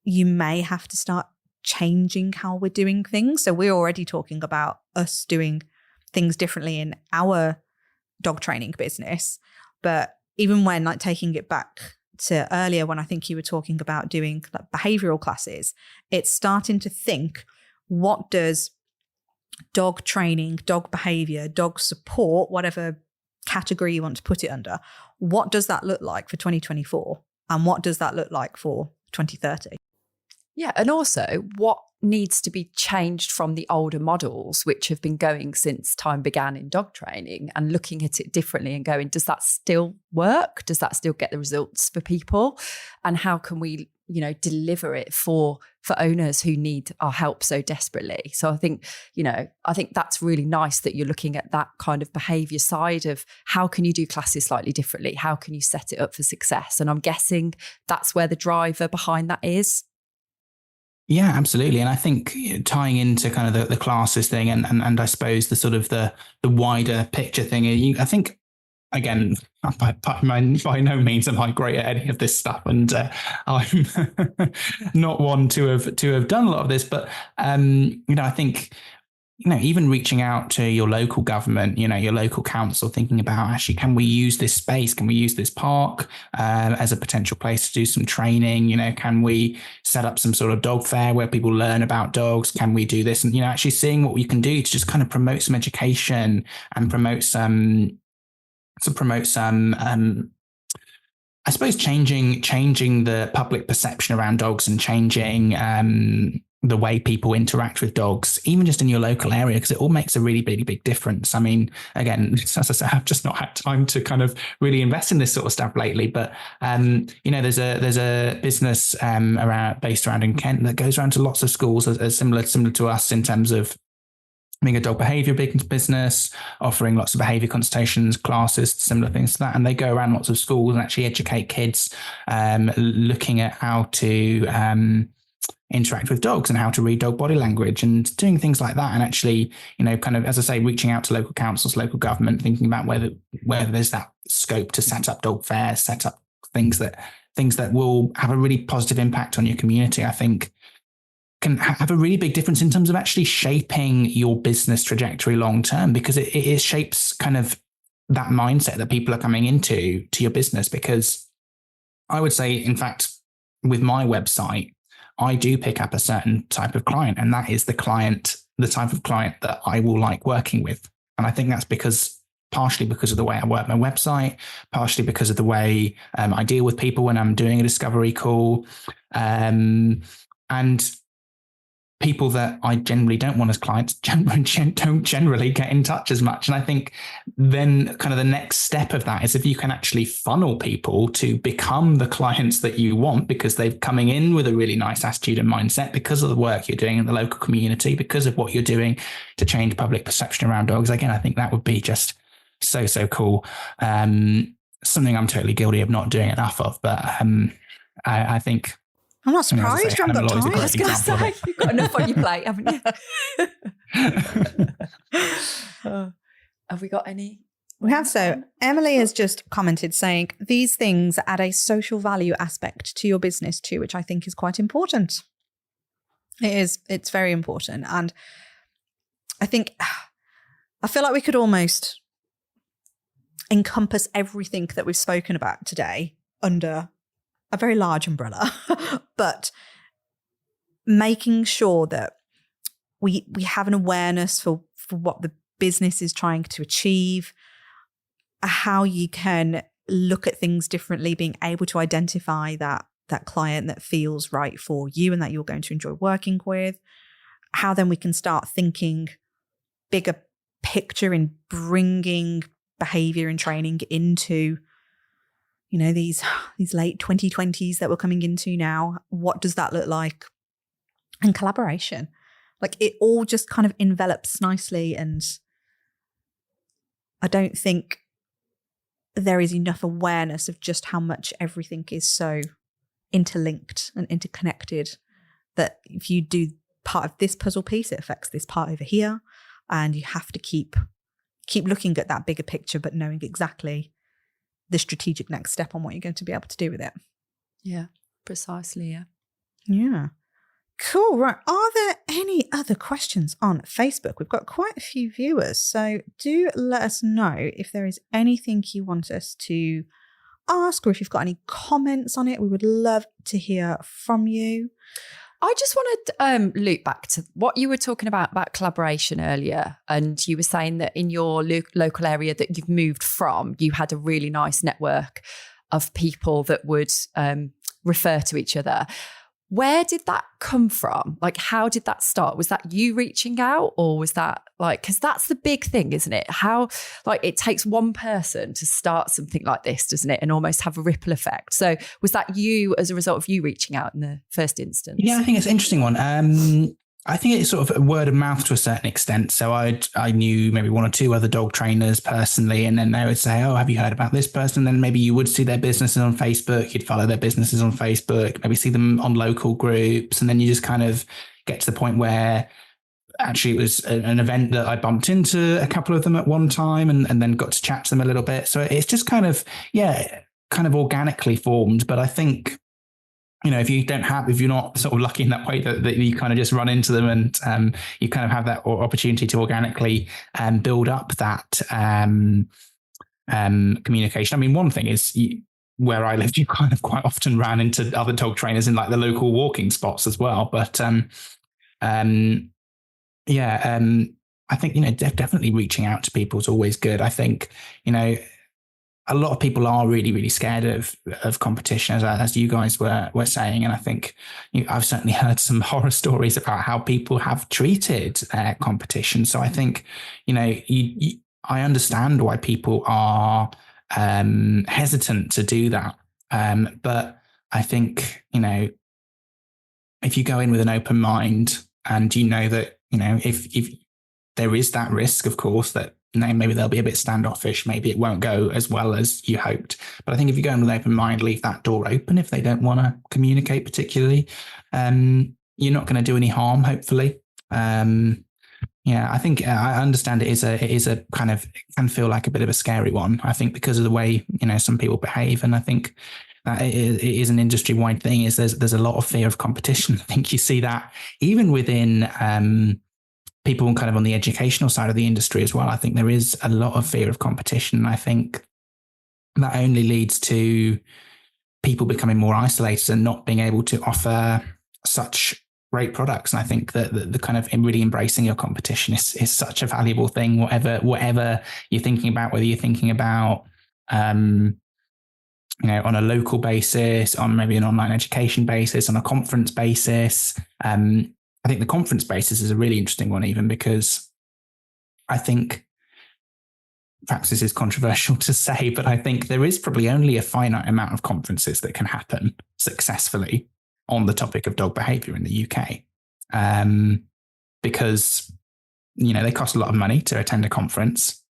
you may have to start changing how we're doing things. So we're already talking about us doing things differently in our dog training business. But even when like taking it back to earlier, when I think you were talking about doing like behavioral classes, it's starting to think, what does dog training, dog behavior, dog support, whatever category you want to put it under, what does that look like for 2024? And what does that look like for 2030? Yeah. And also what needs to be changed from the older models, which have been going since time began in dog training, and looking at it differently and going, does that still work? Does that still get the results for people? And how can we, deliver it for owners who need our help so desperately? So I think that's really nice that you're looking at that kind of behaviour side of how can you do classes slightly differently? How can you set it up for success? And I'm guessing that's where the driver behind that is. Yeah, absolutely. And I think tying into kind of the classes thing and I suppose the sort of the wider picture thing, I think, again, by no means am I great at any of this stuff, and I'm not one to have done a lot of this. But I think even reaching out to your local government, your local council, thinking about actually, can we use this space? Can we use this park as a potential place to do some training? Can we set up some sort of dog fair where people learn about dogs? Can we do this? And actually seeing what we can do to just kind of promote some education and promote some. I suppose changing the public perception around dogs and changing the way people interact with dogs, even just in your local area, because it all makes a really, really big difference. I mean, again, as I said, I've just not had time to kind of really invest in this sort of stuff lately. But there's a business based around in Kent that goes around to lots of schools, as similar to us in terms of being a dog behaviour business, offering lots of behaviour consultations, classes, similar things to that. And they go around lots of schools and actually educate kids, looking at how to interact with dogs and how to read dog body language and doing things like that. And actually, kind of, as I say, reaching out to local councils, local government, thinking about whether there's that scope to set up dog fairs, set up things that things that will have a really positive impact on your community, I think can have a really big difference in terms of actually shaping your business trajectory long term, because it shapes kind of that mindset that people are coming into your business. Because I would say, in fact, with my website, I do pick up a certain type of client, and that is the type of client that I will like working with. And I think that's partially because of the way I work my website, partially because of the way I deal with people when I'm doing a discovery call, and people that I generally don't want as clients don't generally get in touch as much. And I think then kind of the next step of that is if you can actually funnel people to become the clients that you want, because they're coming in with a really nice attitude and mindset because of the work you're doing in the local community, because of what you're doing to change public perception around dogs. Again, I think that would be just so cool. Something I'm totally guilty of not doing enough of, but I think I'm not surprised you haven't got time. I was going to say, you've got enough on your plate, haven't you? Have we got any? We have. So Emily has just commented saying, these things add a social value aspect to your business too, which I think is quite important. It's very important. And I feel like we could almost encompass everything that we've spoken about today under a very large umbrella, but making sure that we have an awareness for what the business is trying to achieve, how you can look at things differently, being able to identify that client that feels right for you and that you're going to enjoy working with, how then we can start thinking bigger picture in bringing behavior and training into these late 2020s that we're coming into now. What does that look like? And collaboration. Like, it all just kind of envelops nicely. And I don't think there is enough awareness of just how much everything is so interlinked and interconnected, that if you do part of this puzzle piece, it affects this part over here. And you have to keep looking at that bigger picture, but knowing exactly the strategic next step on what you're going to be able to do with it. Yeah, precisely. Yeah. Yeah. Cool. Right. Are there any other questions on Facebook? We've got quite a few viewers, so do let us know if there is anything you want us to ask, or if you've got any comments on it. We would love to hear from you. I just want to loop back to what you were talking about collaboration earlier. And you were saying that in your local area that you've moved from, you had a really nice network of people that would refer to each other. Where did that come from? Like, how did that start? Was that you reaching out, or was that because that's the big thing, isn't it? How, it takes one person to start something like this, doesn't it? And almost have a ripple effect. So was that you as a result of you reaching out in the first instance? Yeah, I think it's an interesting one. I think it's sort of word of mouth to a certain extent. So I knew maybe one or two other dog trainers personally, and then they would say, "Oh, have you heard about this person?" And then maybe you would see their businesses on Facebook. You'd follow their businesses on Facebook, maybe see them on local groups, and then you just kind of get to the point where actually it was an event that I bumped into a couple of them at one time, and then got to chat to them a little bit. So it's just kind of organically formed. But I think, if you're not sort of lucky in that way that you kind of just run into them, and you kind of have that opportunity to organically build up that communication. I mean, one thing is where I lived, you kind of quite often ran into other dog trainers in like the local walking spots as well. But I think, definitely reaching out to people is always good. I think, a lot of people are really, really scared of competition, as you guys were saying. And I think I've certainly heard some horror stories about how people have treated competition. So I think, I understand why people are hesitant to do that. But I think, if you go in with an open mind, and that, if there is that risk, of course, that maybe they'll be a bit standoffish, maybe it won't go as well as you hoped. But I think if you go in with an open mind, leave that door open if they don't want to communicate particularly, you're not going to do any harm, hopefully. I think I understand it is a kind of, it can feel like a bit of a scary one, I think, because of the way, some people behave. And I think that it is an industry-wide thing, is there's a lot of fear of competition. I think you see that even within people kind of on the educational side of the industry as well. I think there is a lot of fear of competition. And I think that only leads to people becoming more isolated and not being able to offer such great products. And I think that the kind of really embracing your competition is such a valuable thing, whatever you're thinking about, whether you're thinking about, on a local basis, on maybe an online education basis, on a conference basis. I think the conference basis is a really interesting one, even because I think, perhaps this is controversial to say, but I think there is probably only a finite amount of conferences that can happen successfully on the topic of dog behavior in the UK. Because, they cost a lot of money to attend a conference.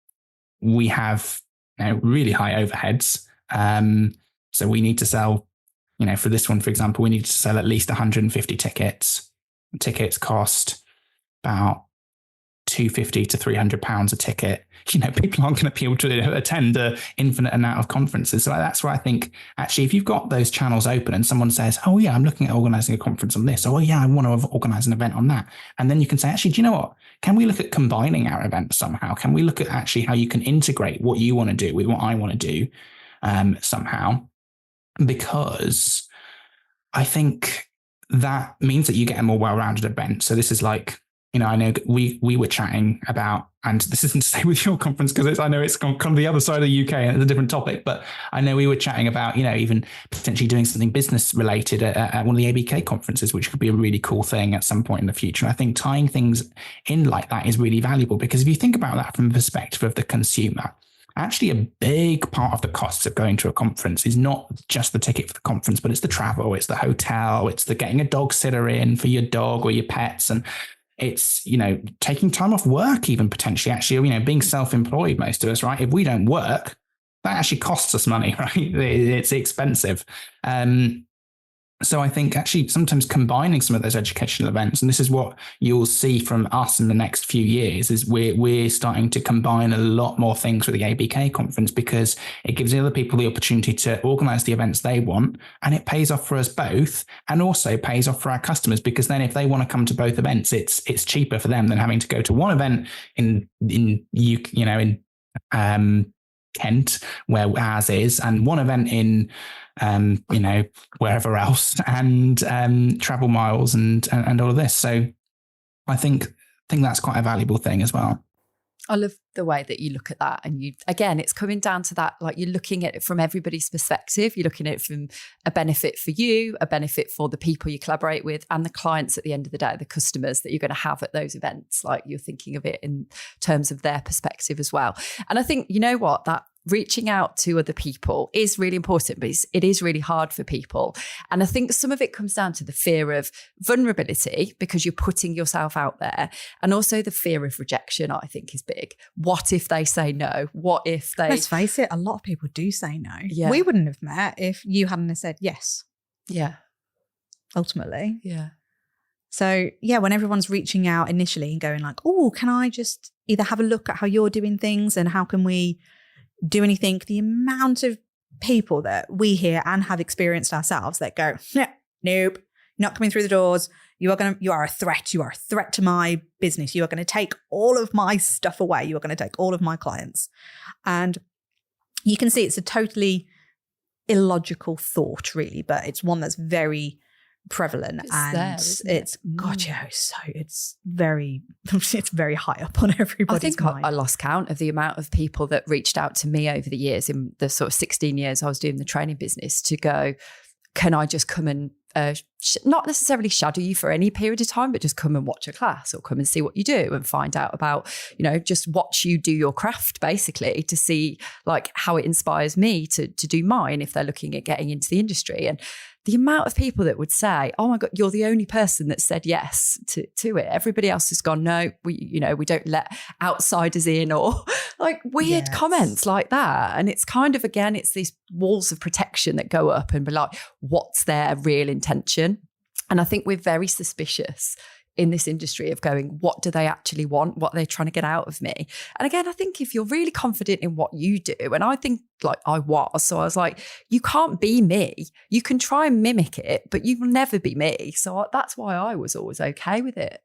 We have really high overheads. So we need to sell, for this one, for example, we need to sell at least 150 tickets. Tickets cost about £250 to £300 a ticket. People aren't going to be able to attend an infinite amount of conferences. So that's where I think, actually, if you've got those channels open and someone says, oh yeah, I'm looking at organizing a conference on this, or oh yeah, I want to organize an event on that. And then you can say, actually, do you know what? Can we look at combining our events somehow? Can we look at actually how you can integrate what you want to do with what I want to do somehow? Because I think that means that you get a more well-rounded event. So this is like, I know we were chatting about, and this isn't to say with your conference, because I know it's kind of the other side of the UK and it's a different topic, but I know we were chatting about, even potentially doing something business related at one of the ABK conferences, which could be a really cool thing at some point in the future. And I think tying things in like that is really valuable, because if you think about that from the perspective of the consumer, actually a big part of the costs of going to a conference is not just the ticket for the conference, but it's the travel, it's the hotel, it's the getting a dog sitter in for your dog or your pets. And it's, taking time off work, even potentially, actually, being self-employed, most of us, right? If we don't work, that actually costs us money, right? It's expensive. So I think actually sometimes combining some of those educational events, and this is what you'll see from us in the next few years, is we're starting to combine a lot more things with the ABK conference, because it gives the other people the opportunity to organize the events they want, and it pays off for us both, and also pays off for our customers, because then if they want to come to both events, it's cheaper for them than having to go to one event in Kent, where ours is, and one event in wherever else, and travel miles and all of this. So I think that's quite a valuable thing as well. I love the way that you look at that. And it's coming down to that, like, you're looking at it from everybody's perspective. You're looking at it from a benefit for you, a benefit for the people you collaborate with, and the clients at the end of the day, the customers that you're going to have at those events. Like, you're thinking of it in terms of their perspective as well. And I think, that reaching out to other people is really important, but it is really hard for people. And I think some of it comes down to the fear of vulnerability, because you're putting yourself out there, and also the fear of rejection, I think, is big. What if they say no? What if they... Let's face it, a lot of people do say no. Yeah. We wouldn't have met if you hadn't have said yes. Yeah. Ultimately. Yeah. So, when everyone's reaching out initially and going like, oh, can I just either have a look at how you're doing things and how can we do anything? The amount of people that we hear and have experienced ourselves that go, nope, you're not coming through the doors. You are a threat. You are a threat to my business. You are going to take all of my stuff away. You are going to take all of my clients. And you can see it's a totally illogical thought, really, but it's one that's very prevalent, it's very high up on everybody's mind. I lost count of the amount of people that reached out to me over the years, in the sort of 16 years I was doing the training business, to go, can I just come and not necessarily shadow you for any period of time, but just come and watch a class, or come and see what you do and find out about, just watch you do your craft, basically, to see like how it inspires me to do mine if they're looking at getting into the industry. And the amount of people that would say, oh my God, you're the only person that said yes to it. Everybody else has gone, no, we don't let outsiders in, or like weird comments like that. And it's kind of, again, it's these walls of protection that go up and be like, what's their real intention? And I think we're very suspicious in this industry of going, what do they actually want? What are they trying to get out of me? And again, I think if you're really confident in what you do, and I think like I was. So I was like, you can't be me. You can try and mimic it, but you will never be me. So that's why I was always okay with it,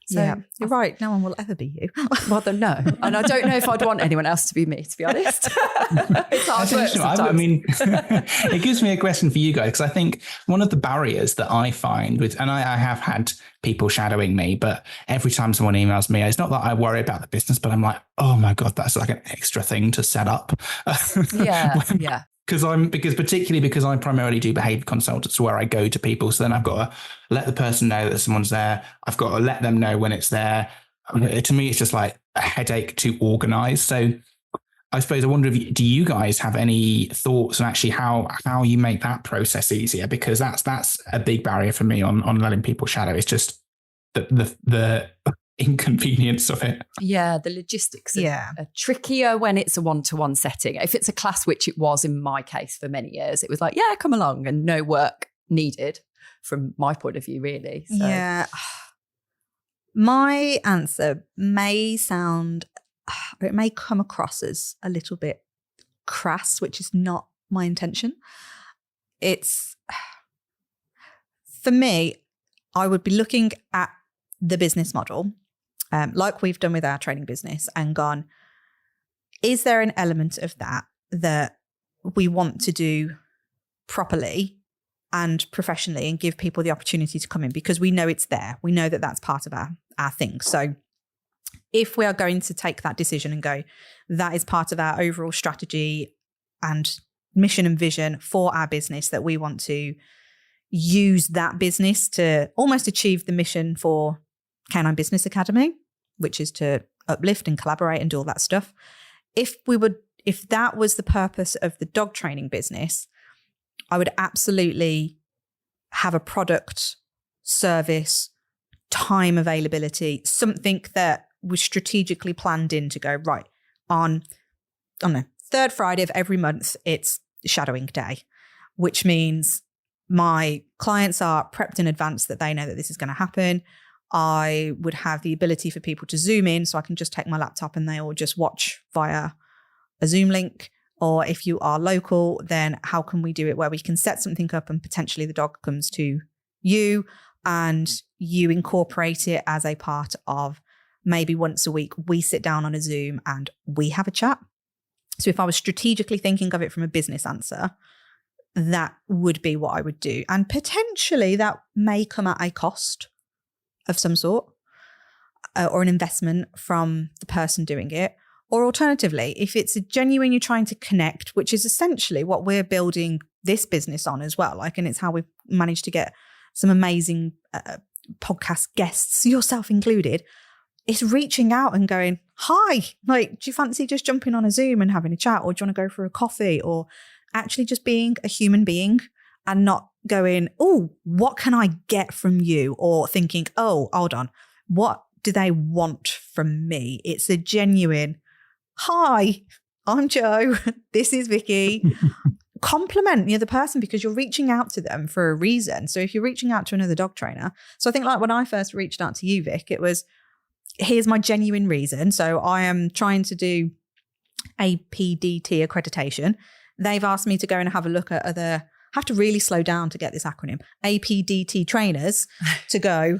So yeah, you're right. No one will ever be you. Well, then no. And I don't know if I'd want anyone else to be me, to be honest. It's hard work sometimes. I mean, it gives me a question for you guys, because I think one of the barriers that I find and I have had people shadowing me, but every time someone emails me, it's not that I worry about the business, but I'm like, oh my God, that's like an extra thing to set up. Yeah. Because particularly because I primarily do behavior consultants where I go to people. So then I've got to let the person know that someone's there. I've got to let them know when it's there. To me, it's just like a headache to organize. So I suppose I wonder do you guys have any thoughts on actually how you make that process easier? Because that's a big barrier for me on letting people shadow. It's just the inconvenience of it. Yeah, the logistics are trickier when it's a one-to-one setting. If it's a class, which it was in my case for many years, it was like, yeah, come along, and no work needed from my point of view, really. So. Yeah. My answer may come across as a little bit crass, which is not my intention. It's, for me, I would be looking at the business model, like we've done with our training business, and gone, is there an element of that we want to do properly and professionally and give people the opportunity to come in, because we know it's there. We know that that's part of our thing. So if we are going to take that decision and go, that is part of our overall strategy and mission and vision for our business, that we want to use that business to almost achieve the mission for Canine Business Academy, which is to uplift and collaborate and do all that stuff. If that was the purpose of the dog training business, I would absolutely have a product, service, time availability, something that was strategically planned in to go, right, on the third Friday of every month, it's shadowing day, which means my clients are prepped in advance that they know that this is going to happen. I would have the ability for people to Zoom in, so I can just take my laptop and they all just watch via a Zoom link. Or if you are local, then how can we do it where we can set something up and potentially the dog comes to you and you incorporate it as a part of, maybe once a week we sit down on a Zoom and we have a chat. So if I was strategically thinking of it from a business answer, that would be what I would do. And potentially that may come at a cost of some sort, or an investment from the person doing it. Or alternatively, if it's a genuine, you're trying to connect, which is essentially what we're building this business on as well. And it's how we've managed to get some amazing podcast guests, yourself included. It's reaching out and going, hi, do you fancy just jumping on a Zoom and having a chat? Or do you want to go for a coffee? Or actually just being a human being and not going, oh, what can I get from you? Or thinking, oh, hold on, what do they want from me? It's a genuine, hi, I'm Jo, this is Vicky. Compliment the other person, because you're reaching out to them for a reason. So if you're reaching out to another dog trainer, so I think like when I first reached out to you, Vic, it was, here's my genuine reason. So I am trying to do APDT accreditation. They've asked me to go and have a look at other, have to really slow down to get this acronym, APDT trainers, to go,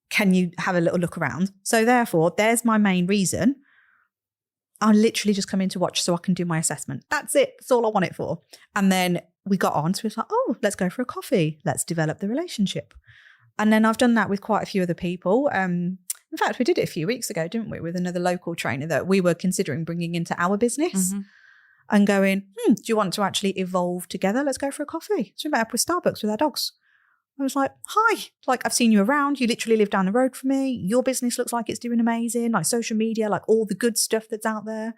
can you have a little look around? So therefore, there's my main reason. I literally just come in to watch so I can do my assessment. That's it. That's all I want it for. And then we got on. So it was like, oh, let's go for a coffee. Let's develop the relationship. And then I've done that with quite a few other people. In fact, we did it a few weeks ago, didn't we? With another local trainer that we were considering bringing into our business. Mm-hmm. And going, do you want to actually evolve together? Let's go for a coffee. So we met up with Starbucks with our dogs. I was like, hi, I've seen you around. You literally live down the road from me. Your business looks like it's doing amazing, social media, all the good stuff that's out there.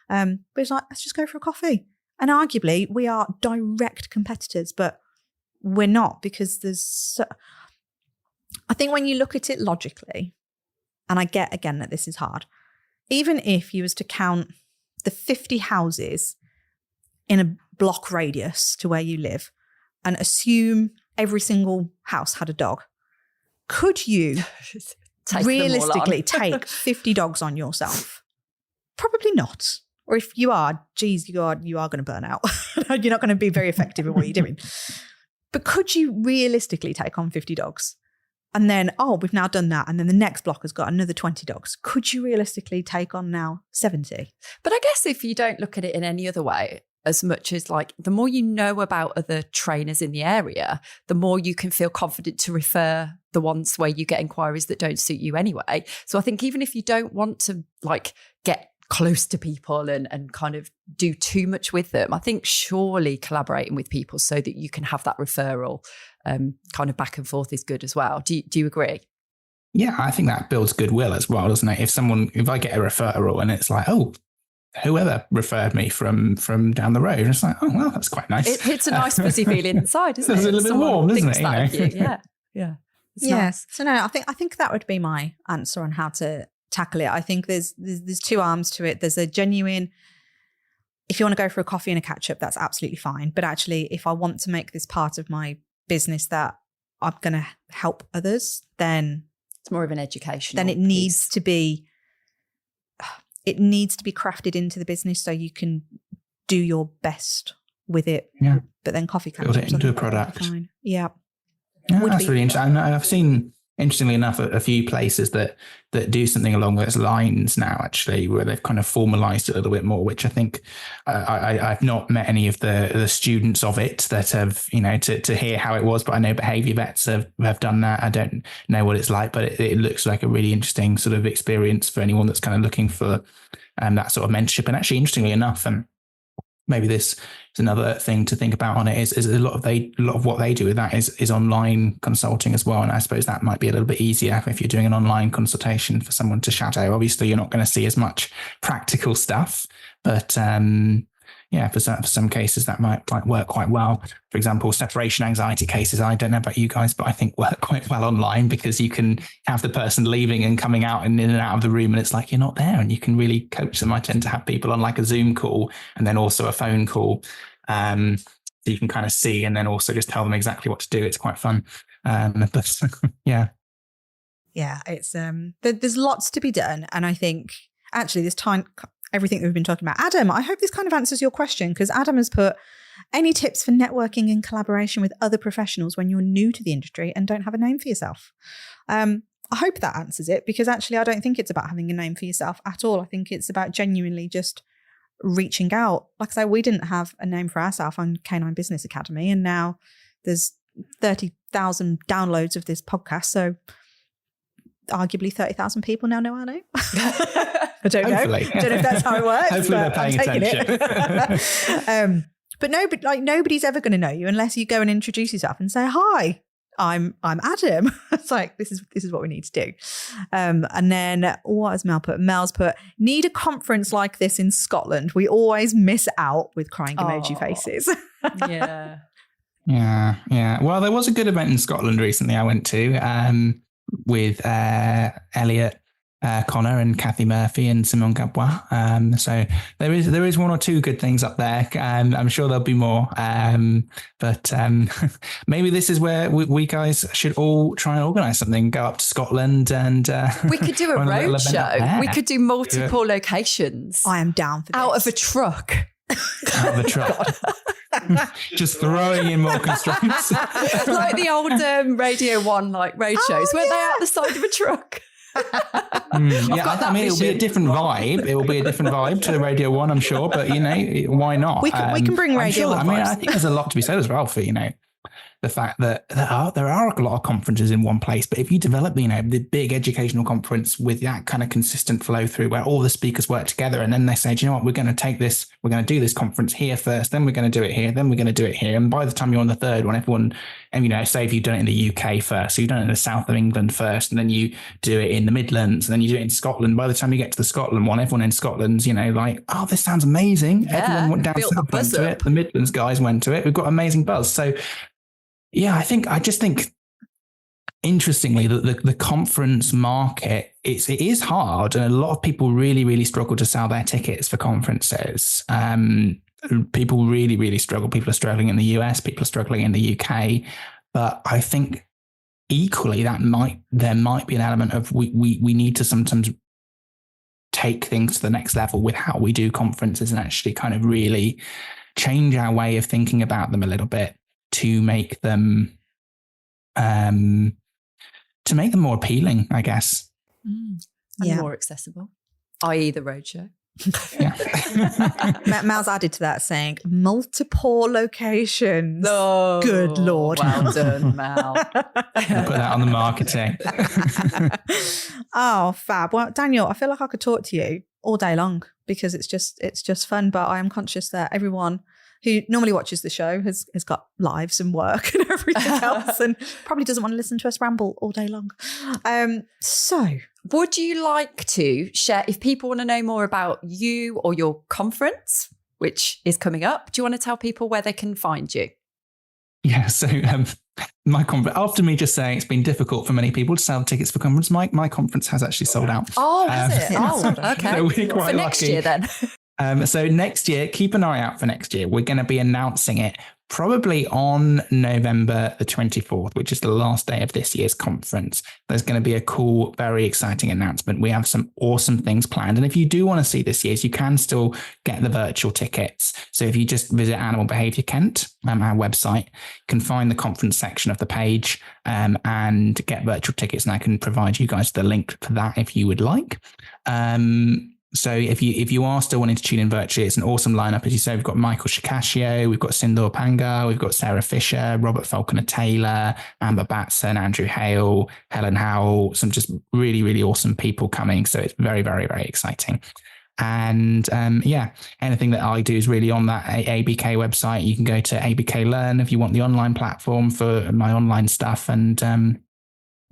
But it's like, let's just go for a coffee. And arguably we are direct competitors, but we're not, because I think when you look at it logically, and I get again that this is hard, even if you was to count the 50 houses in a block radius to where you live and assume every single house had a dog, could you realistically take 50 dogs on yourself? Probably not, Or if you are, geez, you are going to burn out. You're not going to be very effective in what you're doing. But could you realistically take on 50 dogs? And then, we've now done that. And then the next block has got another 20 dogs. Could you realistically take on now 70? But I guess if you don't look at it in any other way, as much as like the more you know about other trainers in the area, the more you can feel confident to refer the ones where you get inquiries that don't suit you anyway. So I think even if you don't want to like get close to people and kind of do too much with them, I think surely collaborating with people so that you can have that referral kind of back and forth is good as well. Do you agree? Yeah, I think that builds goodwill as well, doesn't it? If I get a referral and it's like, whoever referred me from down the road, it's like, well, that's quite nice. It's a nice fuzzy feeling inside, isn't it? It's a little bit warm, isn't it? Yeah. Yes. So no, I think that would be my answer on how to tackle it. I think there's two arms to it. There's a genuine, if you want to go for a coffee and a catch up, that's absolutely fine. But actually, if I want to make this part of my business that I'm going to help others, then it's more of an education. Then it needs to be crafted into the business so you can do your best with it. Yeah. But then coffee catch build it into a product. Yeah. That's really interesting. I've seen, interestingly enough, a few places that do something along those lines now, actually, where they've kind of formalized it a little bit more, which I think I've not met any of the students of it that have, to hear how it was, but I know behaviour vets have done that. I don't know what it's like, but it looks like a really interesting sort of experience for anyone that's kind of looking for that sort of mentorship. And actually, interestingly enough, and maybe this is another thing to think about on it, is a lot of what they do with that is online consulting as well. And I suppose that might be a little bit easier if you're doing an online consultation for someone to shadow. Obviously, you're not going to see as much practical stuff, but for some cases that might work quite well. For example, separation anxiety cases, I don't know about you guys, but I think work quite well online, because you can have the person leaving and coming out and in and out of the room, and it's like you're not there, and you can really coach them. I tend to have people on like a Zoom call and then also a phone call, so you can kind of see and then also just tell them exactly what to do. It's quite fun. But yeah, it's there's lots to be done, and I think actually this time, everything that we've been talking about. Adam, I hope this kind of answers your question, because Adam has put, any tips for networking and collaboration with other professionals when you're new to the industry and don't have a name for yourself? I hope that answers it, because actually I don't think it's about having a name for yourself at all. I think it's about genuinely just reaching out. Like I say, we didn't have a name for ourselves on Canine Business Academy, and now there's 30,000 downloads of this podcast. So arguably 30,000 people now know our name. I don't know. I don't know if that's how it works. Hopefully they're paying attention. But nobody's ever going to know you unless you go and introduce yourself and say, "Hi, I'm Adam." It's like, this is what we need to do. And then what has Mel put? Mel's put, need a conference like this in Scotland. We always miss out with crying emoji faces. Yeah. Well, there was a good event in Scotland recently I went to with Elliot Connor and Kathy Murphy and Simone Gabois. So there is one or two good things up there. I'm sure there'll be more. But maybe this is where we guys should all try and organise something. Go up to Scotland and we could do a road show. We could do multiple locations. I am down for this. Out of a truck. Out of a truck. Just throwing in more constraints. Like the old Radio 1 like road shows, weren't they out the side of a truck? I mean, it'll be a different vibe. It will be a different vibe to Radio 1, I'm sure. But, why not? We can bring Radio 1 I think there's a lot to be said as well for, the fact that there are a lot of conferences in one place. But if you develop, the big educational conference with that kind of consistent flow through where all the speakers work together, and then they say, do you know what, we're going to do this conference here first, then we're going to do it here, then we're going to do it here. And by the time you're on the third one, everyone, and say if you've done it in the UK first, so you've done it in the south of England first, and then you do it in the Midlands, and then you do it in Scotland. By the time you get to the Scotland one, everyone in Scotland's, like, oh, this sounds amazing. Yeah, everyone went down south, went to it. The Midlands guys went to it. We've got amazing buzz. So yeah, I just think interestingly that the conference market, it is hard, and a lot of people really, really struggle to sell their tickets for conferences. People really, really struggle. People are struggling in the US, people are struggling in the UK. But I think equally there might be an element of we need to sometimes take things to the next level with how we do conferences and actually kind of really change our way of thinking about them a little bit to make them more appealing, I guess. And Yeah. more accessible, i.e. the roadshow. Mal's added to that saying multiple locations. Oh, Good Lord. Well done, Mal. We'll put that on the marketing. Oh, fab. Well, Daniel, I feel like I could talk to you all day long because it's just fun. But I am conscious that everyone who normally watches the show has got lives and work and everything else and probably doesn't want to listen to us ramble all day long. So would you like to share, if people want to know more about you or your conference, which is coming up, do you want to tell people where they can find you? Yeah, so my conference, after me just saying it's been difficult for many people to sell tickets for conference, my conference has actually sold out. Oh, has it? Oh, okay. So we're quite for next lucky. year then. So next year, keep an eye out for next year. We're going to be announcing it probably on November the 24th, which is the last day of this year's conference. There's going to be a cool, very exciting announcement. We have some awesome things planned. And if you do want to see this year's, you can still get the virtual tickets. So if you just visit Animal Behaviour Kent, our website, you can find the conference section of the page and get virtual tickets. And I can provide you guys the link for that if you would like. So if you are still wanting to tune in virtually, it's an awesome lineup. As you say, we've got Michael Shikashio, we've got Sindor Panga, we've got Sarah Fisher, Robert Falconer-Taylor, Amber Batson, Andrew Hale, Helen Howell, some just really, really awesome people coming. So it's very, very, very exciting. And anything that I do is really on that ABK website. You can go to ABK Learn if you want the online platform for my online stuff, and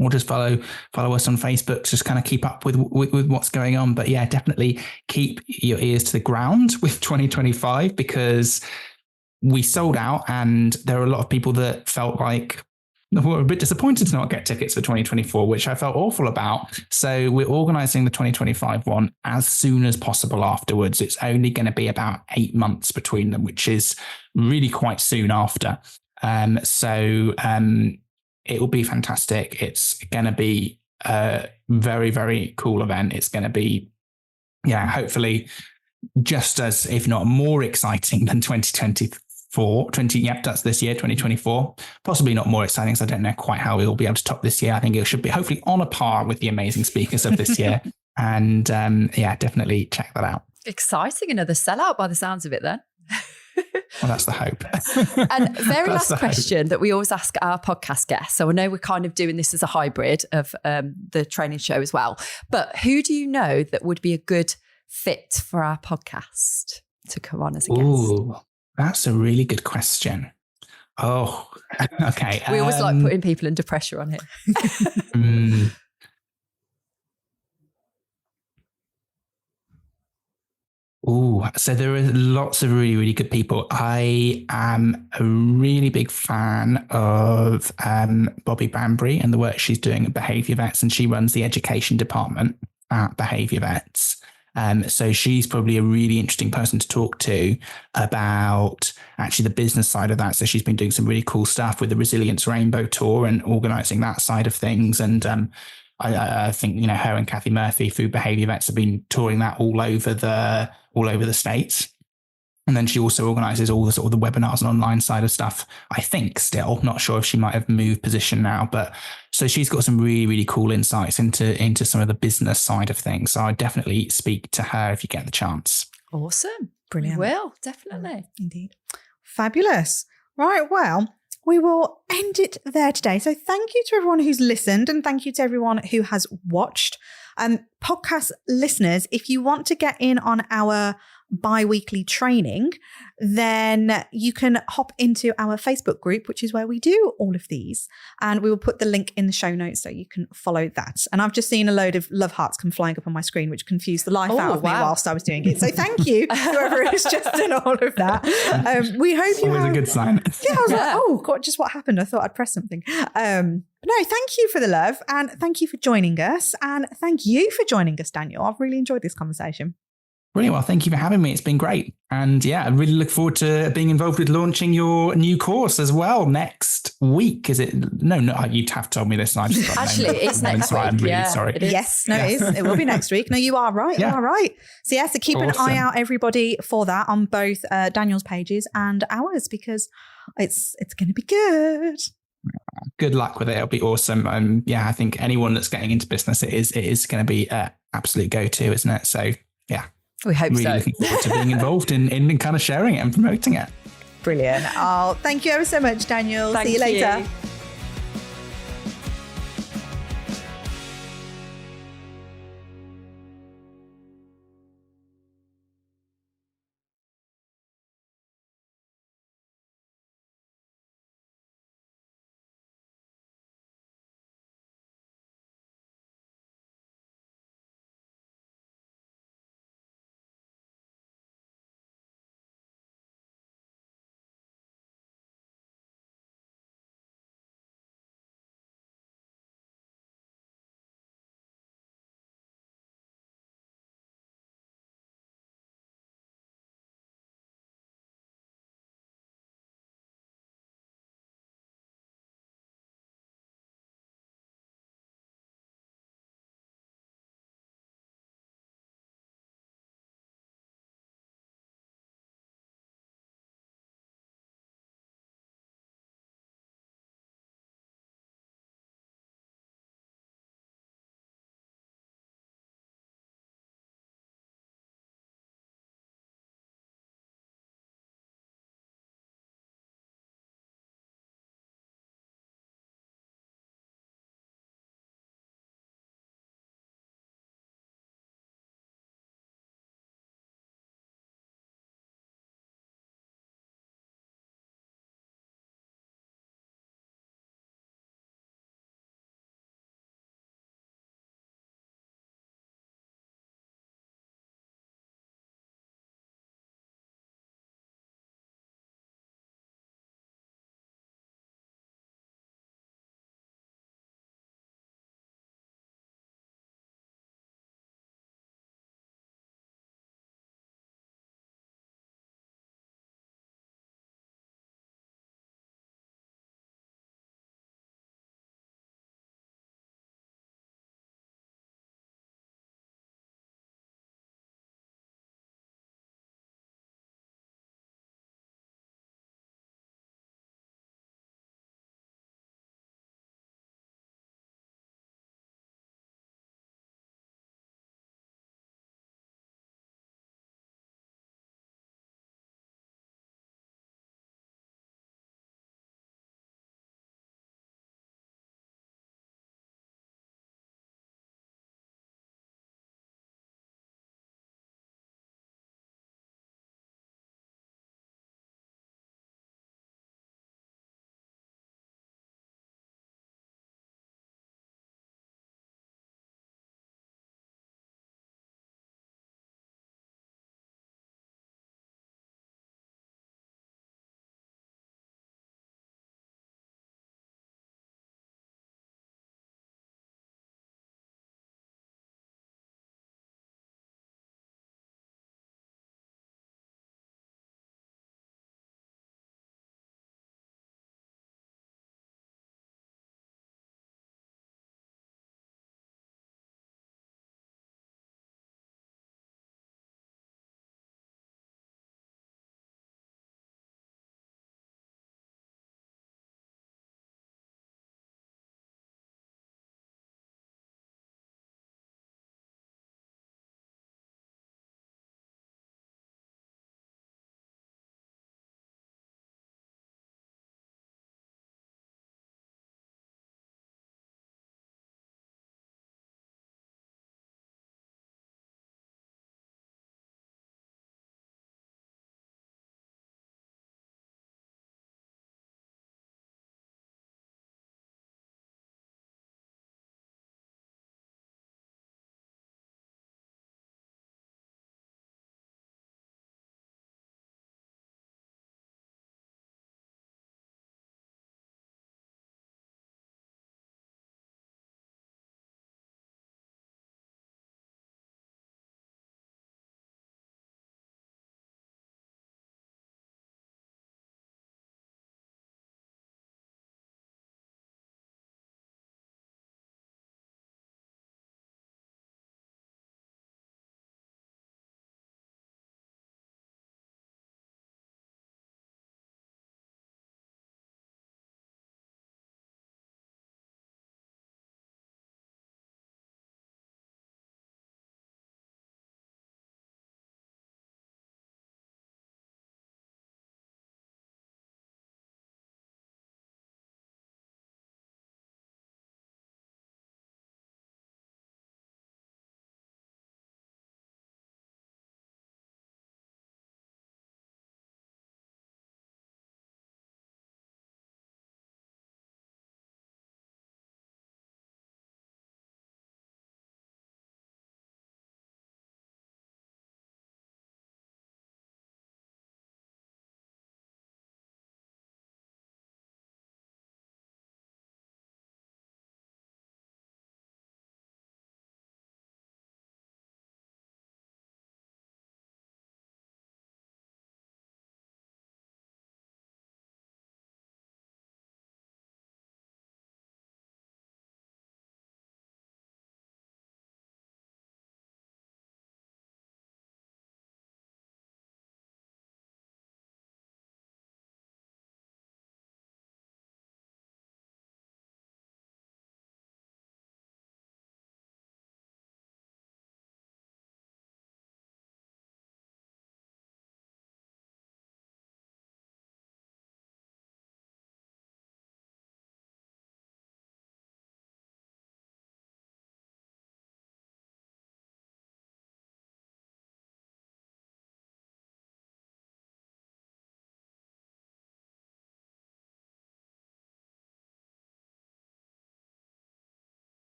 or just follow us on Facebook to just kind of keep up with what's going on. But yeah, definitely keep your ears to the ground with 2025 because we sold out and there are a lot of people that felt like were a bit disappointed to not get tickets for 2024, which I felt awful about. So we're organising the 2025 one as soon as possible afterwards. It's only going to be about 8 months between them, which is really quite soon after. It will be fantastic. It's going to be a very, very cool event. It's going to be, hopefully just as, if not more exciting than 2024. That's this year, 2024. Possibly not more exciting because I don't know quite how we'll be able to top this year. I think it should be hopefully on a par with the amazing speakers of this year. And definitely check that out. Exciting. Another sellout by the sounds of it then. Well, that's the hope. And very last question that we always ask our podcast guests. So I know we're kind of doing this as a hybrid of the training show as well. But who do you know that would be a good fit for our podcast to come on as a guest? Ooh, that's a really good question. Oh, okay. We always like putting people under pressure on here. So there are lots of really, really good people. I am a really big fan of Bobby Banbury and the work she's doing at Behaviour Vets, and she runs the education department at Behaviour Vets. So she's probably a really interesting person to talk to about actually the business side of that. So she's been doing some really cool stuff with the Resilience Rainbow Tour and organising that side of things. And I think, her and Kathy Murphy through Behaviour Vets have been touring that all over the States. And then she also organises all the sort of the webinars and online side of stuff, I think still. Not sure if she might have moved position now, but so she's got some really, really cool insights into some of the business side of things. So I'd definitely speak to her if you get the chance. Awesome. Brilliant. Well, definitely. Indeed. Fabulous. Right, well, we will end it there today. So thank you to everyone who's listened and thank you to everyone who has watched. Podcast listeners, if you want to get in on our bi-weekly training, then you can hop into our Facebook group, which is where we do all of these. And we will put the link in the show notes so you can follow that. And I've just seen a load of love hearts come flying up on my screen, which confused the life out of me whilst I was doing it. So thank you, whoever has just done all of that. We hope you always a good sign. Yeah, I was like, oh God, just what happened? I thought I'd press something. But no, thank you for the love and thank you for joining us. And thank you for joining us, Daniel. I've really enjoyed this conversation. Brilliant. Well, thank you for having me. It's been great. And yeah, I really look forward to being involved with launching your new course as well next week. Is it? No, you'd have told me this. And I just Actually, it's next week. I'm really yeah, sorry. Yes, no, it is. It will be next week. No, you are right. Yeah. You are right. So yeah, so keep an eye out, everybody, for that on both Daniel's pages and ours, because it's going to be good. Good luck with it. It'll be awesome. And yeah, I think anyone that's getting into business, it is going to be an absolute go-to, isn't it? So yeah. We hope really so. Looking forward to being involved in kind of sharing it and promoting it. Brilliant. Oh, thank you ever so much, Daniel. Thank See you later. you.